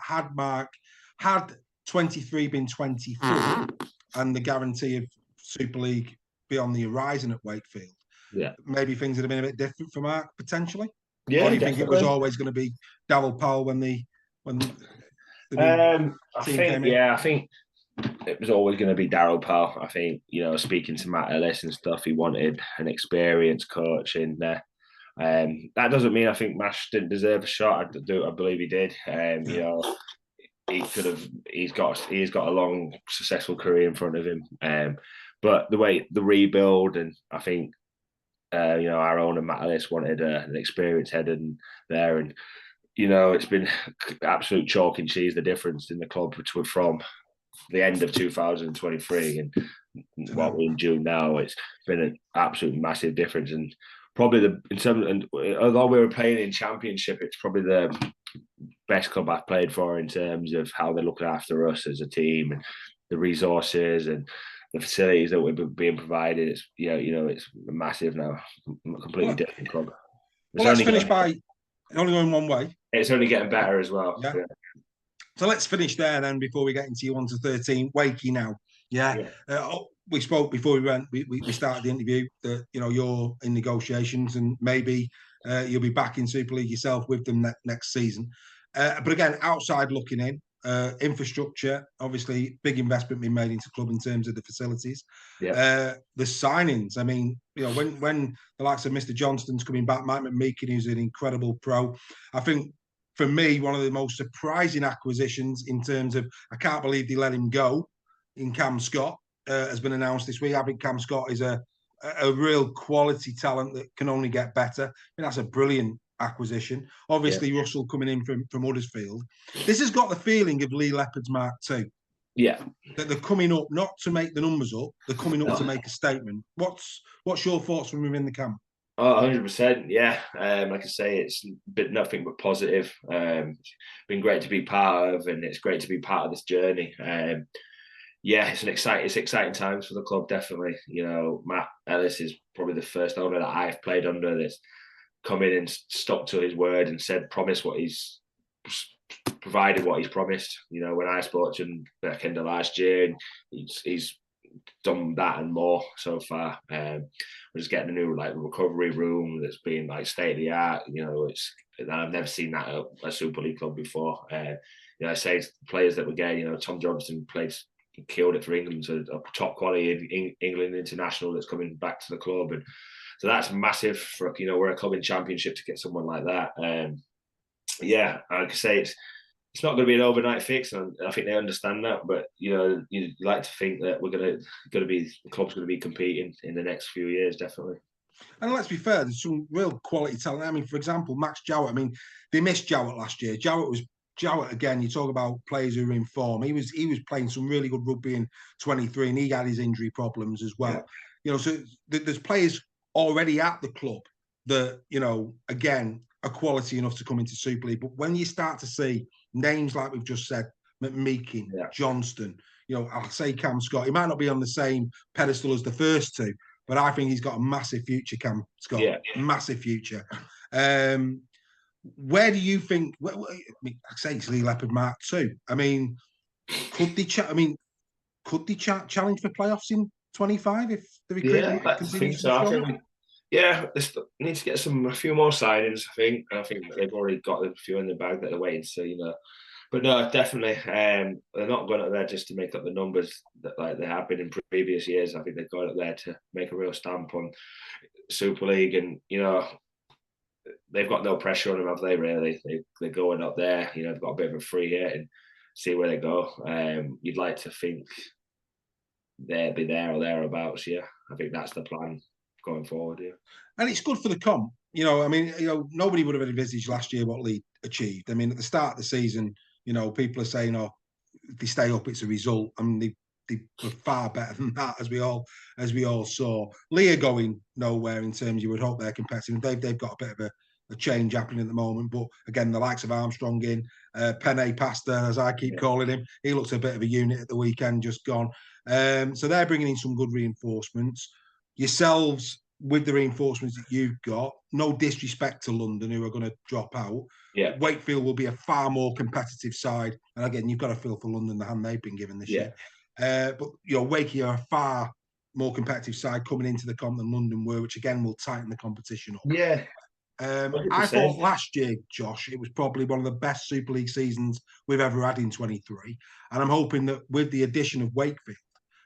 had 23 been 24, and the guarantee of Super League be on the horizon at Wakefield, maybe things would have been a bit different for Mark potentially. Yeah, or do you think it was always going to be Darryl Powell when I team think, came in? yeah, I think it was always going to be Daryl Powell. I think, speaking to Matt Ellis and stuff, he wanted an experienced coach in there. That doesn't mean I think Mash didn't deserve a shot. I believe he did. He could have. He's got a long, successful career in front of him. But the rebuild, and I think our owner Matt Ellis wanted an experienced head in there, and it's been absolute chalk and cheese the difference in the club from the end of 2023 and what we're in June now. It's been an absolute massive difference, and probably although we were playing in Championship, it's probably the best club I've played for in terms of how they're looking after us as a team and the resources and the facilities that we're being provided. It's it's massive now, completely different club. Let's finish by only going one way. It's only getting better as well. Yeah. So let's finish there then before we get into your 1 to 13. Wakey now. Yeah. We spoke before we started the interview that you're in negotiations and maybe you'll be back in Super League yourself with them next season. But again, outside looking in, infrastructure, obviously big investment being made into the club in terms of the facilities. The signings, I mean, when the likes of Mr. Johnston's coming back, Mike McMeekin, who's an incredible pro, I think for me, one of the most surprising acquisitions in terms of, I can't believe they let him go, in Cam Scott, has been announced this week. I think Cam Scott is a real quality talent that can only get better. I think that's a brilliant acquisition. Obviously, Russell coming in from Huddersfield. This has got the feeling of Lee Leopard's Mark II. Yeah. That they're coming up not to make the numbers up, they're coming up to make a statement. What's your thoughts from within the camp? Oh, 100%. Yeah. Like I say, it's been nothing but positive. Been great to be part of, and it's great to be part of this journey. It's exciting times for the club, definitely. Matt Ellis is probably the first owner that I've played under that's come in and stuck to his word and promised what he's provided, what he's promised. When I spoke to him back in the last year, and he's done that and more so far. We're just getting a new recovery room that's been state of the art. I've never seen that at a Super League club before. I say players that we're getting, Tom Johnston killed it for England, so a top quality England international that's coming back to the club, and so that's massive for we're a club in Championship to get someone like that. Like I say, it's not going to be an overnight fix, and I think they understand that. But you'd like to think that the club's going to be competing in the next few years, definitely. And let's be fair, there's some real quality talent. I mean, for example, Max Jowett. I mean, they missed Jowett last year. Jowett again. You talk about players who are in form. He was playing some really good rugby in 23, and he had his injury problems as well. Yeah. So there's players already at the club that again are quality enough to come into Super League. But when you start to see names like we've just said, McMeekin, Johnston, I'll say Cam Scott. He might not be on the same pedestal as the first two, but I think he's got a massive future, Cam Scott. Massive future. Where do you think? I say it's Lee Leopard Mark II. I mean, could they challenge for playoffs in 25 if the recruitment continues? They need to get a few more signings. I think they've already got a few in the bag that they're waiting to, But no, definitely, they're not going up there just to make up the numbers that they have been in previous years. I think they've got up there to make a real stamp on Super League, and they've got no pressure on them, have they? Really, they're going up there. They've got a bit of a free hit and see where they go. You'd like to think they'll be there or thereabouts. Yeah, I think that's the plan going forward. Yeah, and it's good for the comp. Nobody would have envisaged last year what Leeds achieved. I mean, at the start of the season, people are saying, "Oh, if they stay up, it's a result." I mean, they were far better than that, as we all saw. Leah going nowhere in terms you would hope they're competitive. They've got a bit of a change happening at the moment, but again, the likes of Armstrong in, Penne Pasta, as I keep calling him, he looks a bit of a unit at the weekend, just gone. So they're bringing in some good reinforcements. Yourselves, with the reinforcements that you've got, no disrespect to London, who are going to drop out. Yeah, Wakefield will be a far more competitive side, and again, you've got to feel for London the hand they've been given this year. But Wakey are a far more competitive side coming into the comp than London were, which again will tighten the competition up. Yeah. I 100%. thought last year, Josh, it was probably one of the best Super League seasons we've ever had in 23. And I'm hoping that with the addition of Wakefield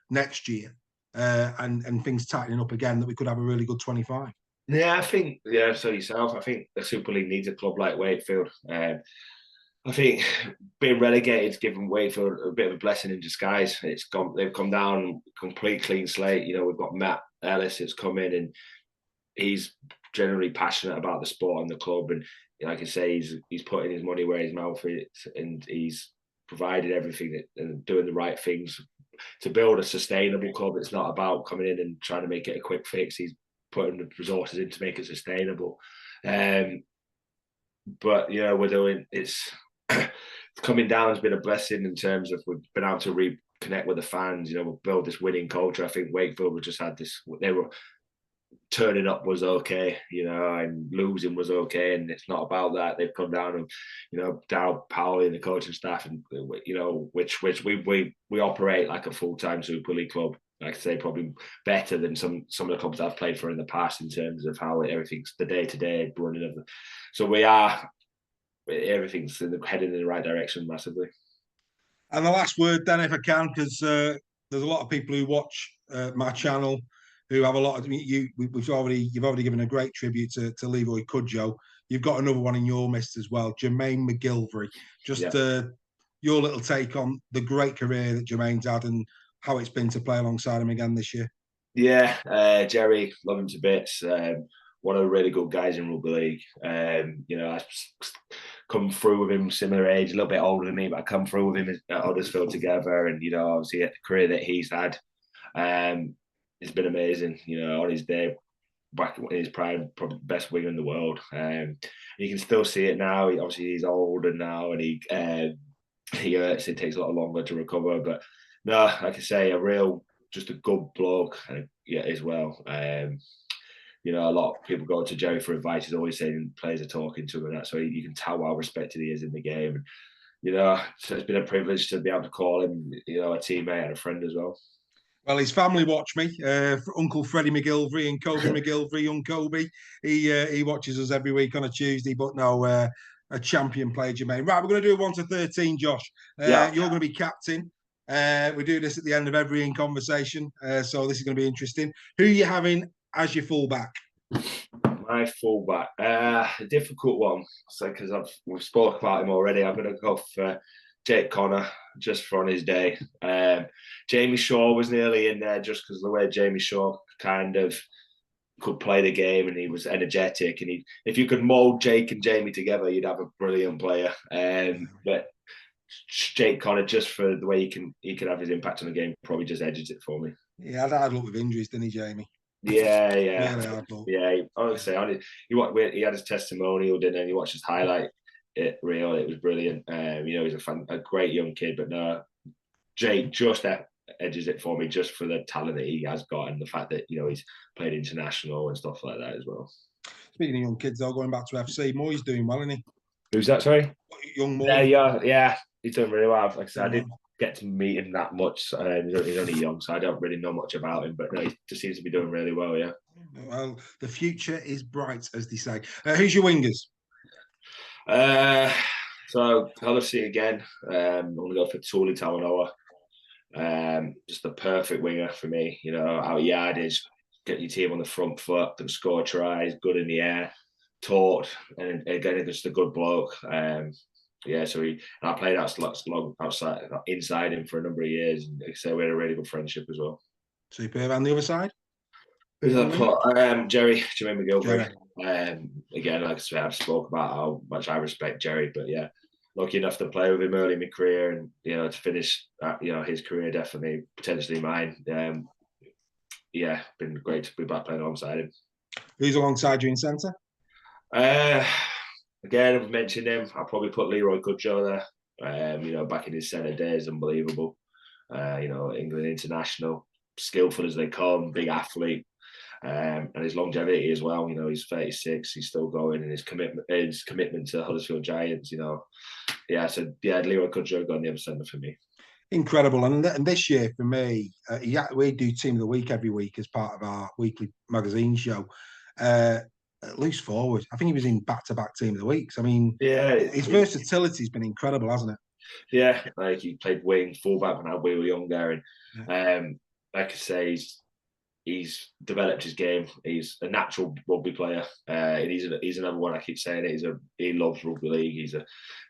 next year and things tightening up again, that we could have a really good 25. Yeah, I think, so yourself, I think the Super League needs a club like Wakefield. I think being relegated has given Wakefield a bit of a blessing in disguise. They've come down complete clean slate. We've got Matt Ellis that's come in, and he's generally passionate about the sport and the club. And like I say, he's putting his money where his mouth is, and he's provided everything and doing the right things to build a sustainable club. It's not about coming in and trying to make it a quick fix. He's putting the resources in to make it sustainable. But we're doing it's. Coming down has been a blessing in terms of we've been able to reconnect with the fans. We've built this winning culture. I think Wakefield just had this. They were turning up was okay, and losing was okay, and it's not about that. They've come down and Darryl Powell and the coaching staff, and which we operate like a full-time Super League club. Like I say, probably better than some of the clubs I've played for in the past in terms of how everything's the day-to-day running of it. So we are. Everything's heading in the right direction massively. And the last word then, if I can, because there's a lot of people who watch my channel who have a lot of you've already given a great tribute to Leroy Cudjoe. You've got another one in your midst as well, Jermaine McGilvary. Just your little take on the great career that Jermaine's had and how it's been to play alongside him again this year. Yeah, Jerry, love him to bits. One of the really good guys in Rugby League. I come through with him similar age, a little bit older than me, but I come through with him at Huddersfield together, and obviously the career that he's had, it's been amazing. On his day, back in his prime, probably the best winger in the world. You can still see it now. Obviously, he's older now, and he hurts. It takes a lot longer to recover, but no, like I say, just a good bloke, as well. A lot of people go to Jerry for advice. He's always saying players are talking to him and that, so you can tell how respected he is in the game. And, so it's been a privilege to be able to call him, a teammate and a friend as well. Well, his family watch me. Uncle Freddie McGilvary and Kobe McGilvary, young Kobe. He watches us every week on a Tuesday. But no, a champion player, Jermaine. Right, we're going to do a 1 to 13, Josh. You're going to be captain. We do this at the end of every in conversation, so this is going to be interesting. Who are you having as your fullback? My fullback, a difficult one. So because we've spoke about him already, I'm going to go for Jake Connor just for on his day. Jamie Shaw was nearly in there just because of the way Jamie Shaw kind of could play the game and he was energetic. And if you could mould Jake and Jamie together, you'd have a brilliant player. But Jake Connor, just for the way he can have his impact on the game, probably just edges it for me. Yeah, had hard luck with injuries, didn't he, Jamie? Yeah. Really hard luck. Yeah, honestly, he had his testimonial, didn't he? And you watched his highlight reel. It was brilliant. He's a great young kid, but no, Jake just edges it for me, just for the talent that he has got and the fact that he's played international and stuff like that as well. Speaking of young kids, though, going back to FC, Moy's doing well, isn't he? Who's that? Sorry, young Moy. Yeah, he's doing really well. Like I said, I didn't get to meet him that much. He's only young, so I don't really know much about him. But no, he just seems to be doing really well. Yeah. Well, the future is bright, as they say. Who's your wingers? So LFC again. I'm gonna go for Tuli Talanoa. Just the perfect winger for me. Out yardage, get your team on the front foot, can score tries, good in the air, taught, and again just a good bloke. So I played inside him for a number of years, and like I say, we had a really good friendship as well. Superb. And the other side? Jermaine McGilvary. Again, like I said, I've spoke about how much I respect Jerry, but yeah, lucky enough to play with him early in my career, and to finish his career, definitely potentially mine. Been great to be back playing alongside him. Who's alongside you in centre? Again, I've mentioned him. I'll probably put Leroy Cudjoe there. Back in his centre days, unbelievable. England international, skillful as they come, big athlete, and his longevity as well. He's 36, he's still going, and his commitment to Huddersfield Giants. Leroy Cudjoe got on the other centre for me. Incredible. And this year for me, we do Team of the Week every week as part of our weekly magazine show. loose forward. I think he was in back-to-back team of the weeks. I mean, Yeah, his versatility's been incredible, hasn't it? Yeah, like he played wing, fullback when we were younger, and like I say, he's developed his game. He's a natural rugby player, and he's another one. I keep saying it. He loves rugby league. He's a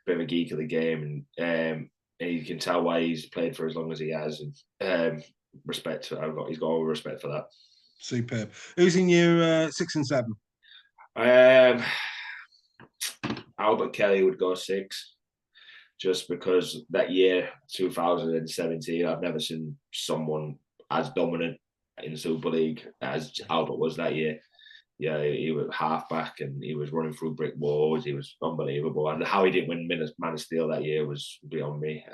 bit of a geek of the game, and you can tell why he's played for as long as he has. And respect, he's got all respect for that. Superb. Who's in your 6 and 7? Albert Kelly would go 6. Just because that year, 2017, I've never seen someone as dominant in the Super League as Albert was that year. Yeah, he was halfback and he was running through brick walls. He was unbelievable. And how he didn't win Man of Steel that year was beyond me.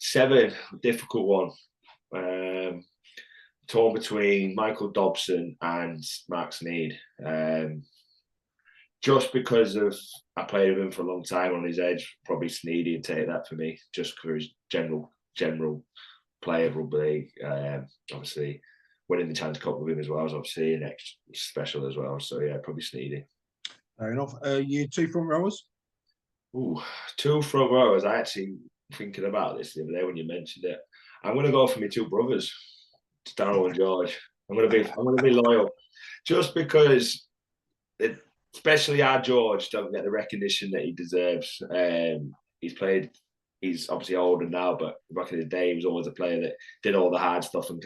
7, difficult one. Torn between Michael Dobson and Mark Sneyd. Just because I played with him for a long time on his edge, probably Sneedy would take that for me, just for his general play of rugby league. Obviously, winning the Challenge Cup with him as well was obviously an extra special as well. So yeah, probably Sneedy. Fair enough. You 2 front rowers? Ooh, 2 front rowers. I actually thinking about this the other day when you mentioned it. I'm going to go for my 2 brothers, Darryl and George. I'm going to be loyal, just because especially our George don't get the recognition that he deserves. He's obviously older now, but back in the day, he was always a player that did all the hard stuff and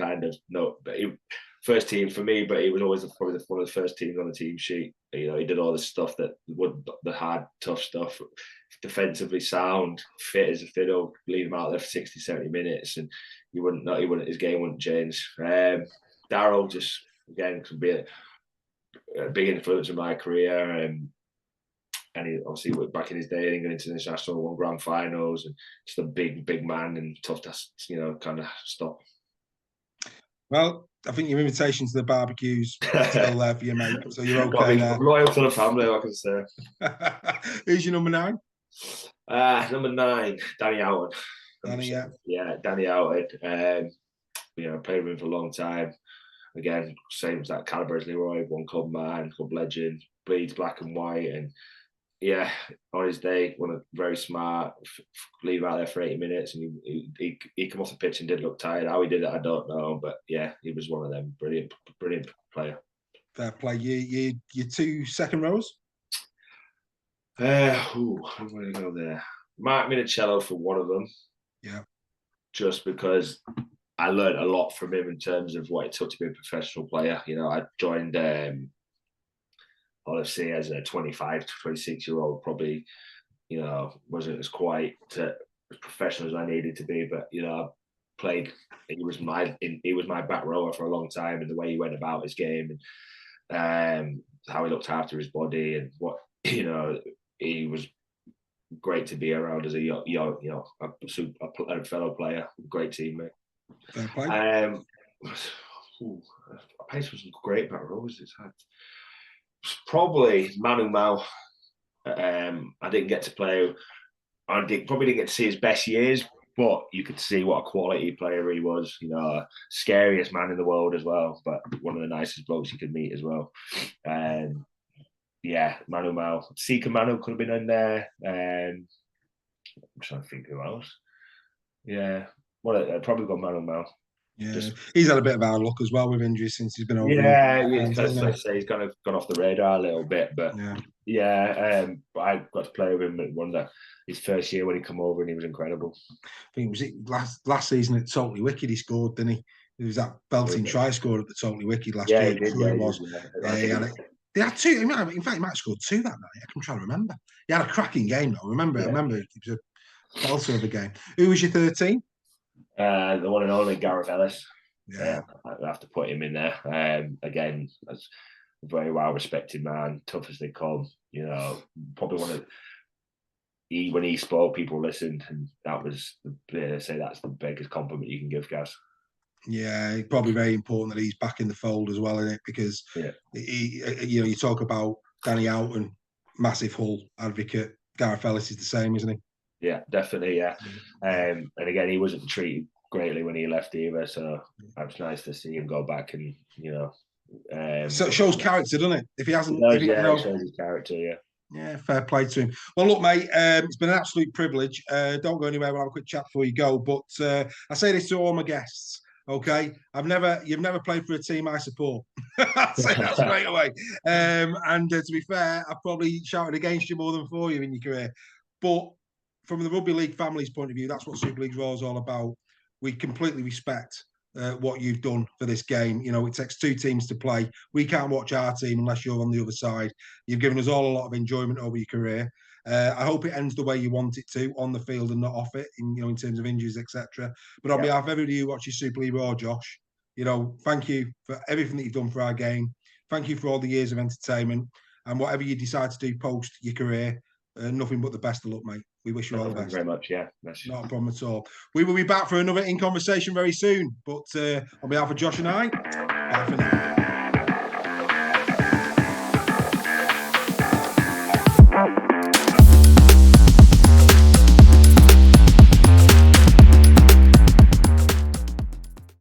first team for me, but he was always probably one of the first teams on the team sheet. He did all the stuff the hard, tough stuff, defensively sound, fit as a fiddle, leave him out there for 60, 70 minutes, and his game wouldn't change. Darryl just, again, could be a big influence in my career, and he obviously went back in his day in England international, won grand finals, and just a big man and tough to kind of stop. Well, I think your invitation to the barbecue's still there for you, mate. So you're okay there. I'm loyal to the family, I can say. Who's your number 9? Number 9, Danny Howard. Danny, yeah, Danny Howard. Played with him for a long time. Again, same as that caliber as Leroy, one club man, club legend, bleeds black and white, and yeah, on his day, very smart, leave out there for 80 minutes, and he come off the pitch and did look tired. How he did it, I don't know, but yeah, he was one of them. Brilliant player. Fair play. Your 2 second rows? I'm going to go there. Mark Minicello for one of them. Yeah. Just because I learned a lot from him in terms of what it took to be a professional player. I joined LFC as a 25 to 26-year-old, probably, wasn't as quite as professional as I needed to be, but, I played, he was my back rower for a long time, and the way he went about his game and how he looked after his body and what, he was great to be around as a fellow player, great teammate. Fair play. Pace was great back rows. It's had probably Manu Mao. I didn't get to play. Probably didn't get to see his best years, but you could see what a quality player he was. Scariest man in the world as well, but one of the nicest blokes you could meet as well. Yeah, Manu Mao. Sika Manu could have been in there. I'm trying to think who else. Yeah. Probably got Manu Mao. Yeah, he's had a bit of bad luck as well with injuries since he's been over. Let's say he's kind of gone off the radar a little bit, but but I got to play with him at his first year when he came over, and he was incredible. I think it was last season at Totally Wicked he scored, didn't he? It was that belting try scored at the Totally Wicked last year. He did, it was. They had 2. In fact, he might have scored 2 that night. I'm trying to remember. He had a cracking game, though. I remember it was a belter of a game. Who was your 13? The one and only Gareth Ellis. Yeah, I have to put him in there. Again, as a very well respected man, tough as they come. Probably when he spoke, people listened, and that was that's the biggest compliment you can give Gaz. Yeah, probably very important that he's back in the fold as well, isn't it? Because you talk about Danny Houghton, massive Hull advocate. Gareth Ellis is the same, isn't he? Yeah, definitely. Yeah, and again, he wasn't treated greatly when he left either, so it was nice to see him go back and So it shows character, doesn't it? If he hasn't, it shows his character. Yeah, fair play to him. Well, look, mate, it's been an absolute privilege. Don't go anywhere. We'll have a quick chat before you go. But I say this to all my guests. Okay, you've never played for a team I support. I'll say that straight away. And to be fair, I've probably shouted against you more than for you in your career. But from the rugby league family's point of view, that's what Super League Raw is all about. We completely respect what you've done for this game. You know, it takes two teams to play. We can't watch our team unless you're on the other side. You've given us all a lot of enjoyment over your career. I hope it ends the way you want it to, on the field and not off it, in terms of injuries, etc. But on behalf of everybody who watches Super League Raw, Josh, thank you for everything that you've done for our game. Thank you for all the years of entertainment, and whatever you decide to do post your career, nothing but the best of luck, mate. We wish you all the best. Thank you very much. Yeah, not a problem at all. We will be back for another In Conversation very soon. But on behalf of Josh and I, bye for now.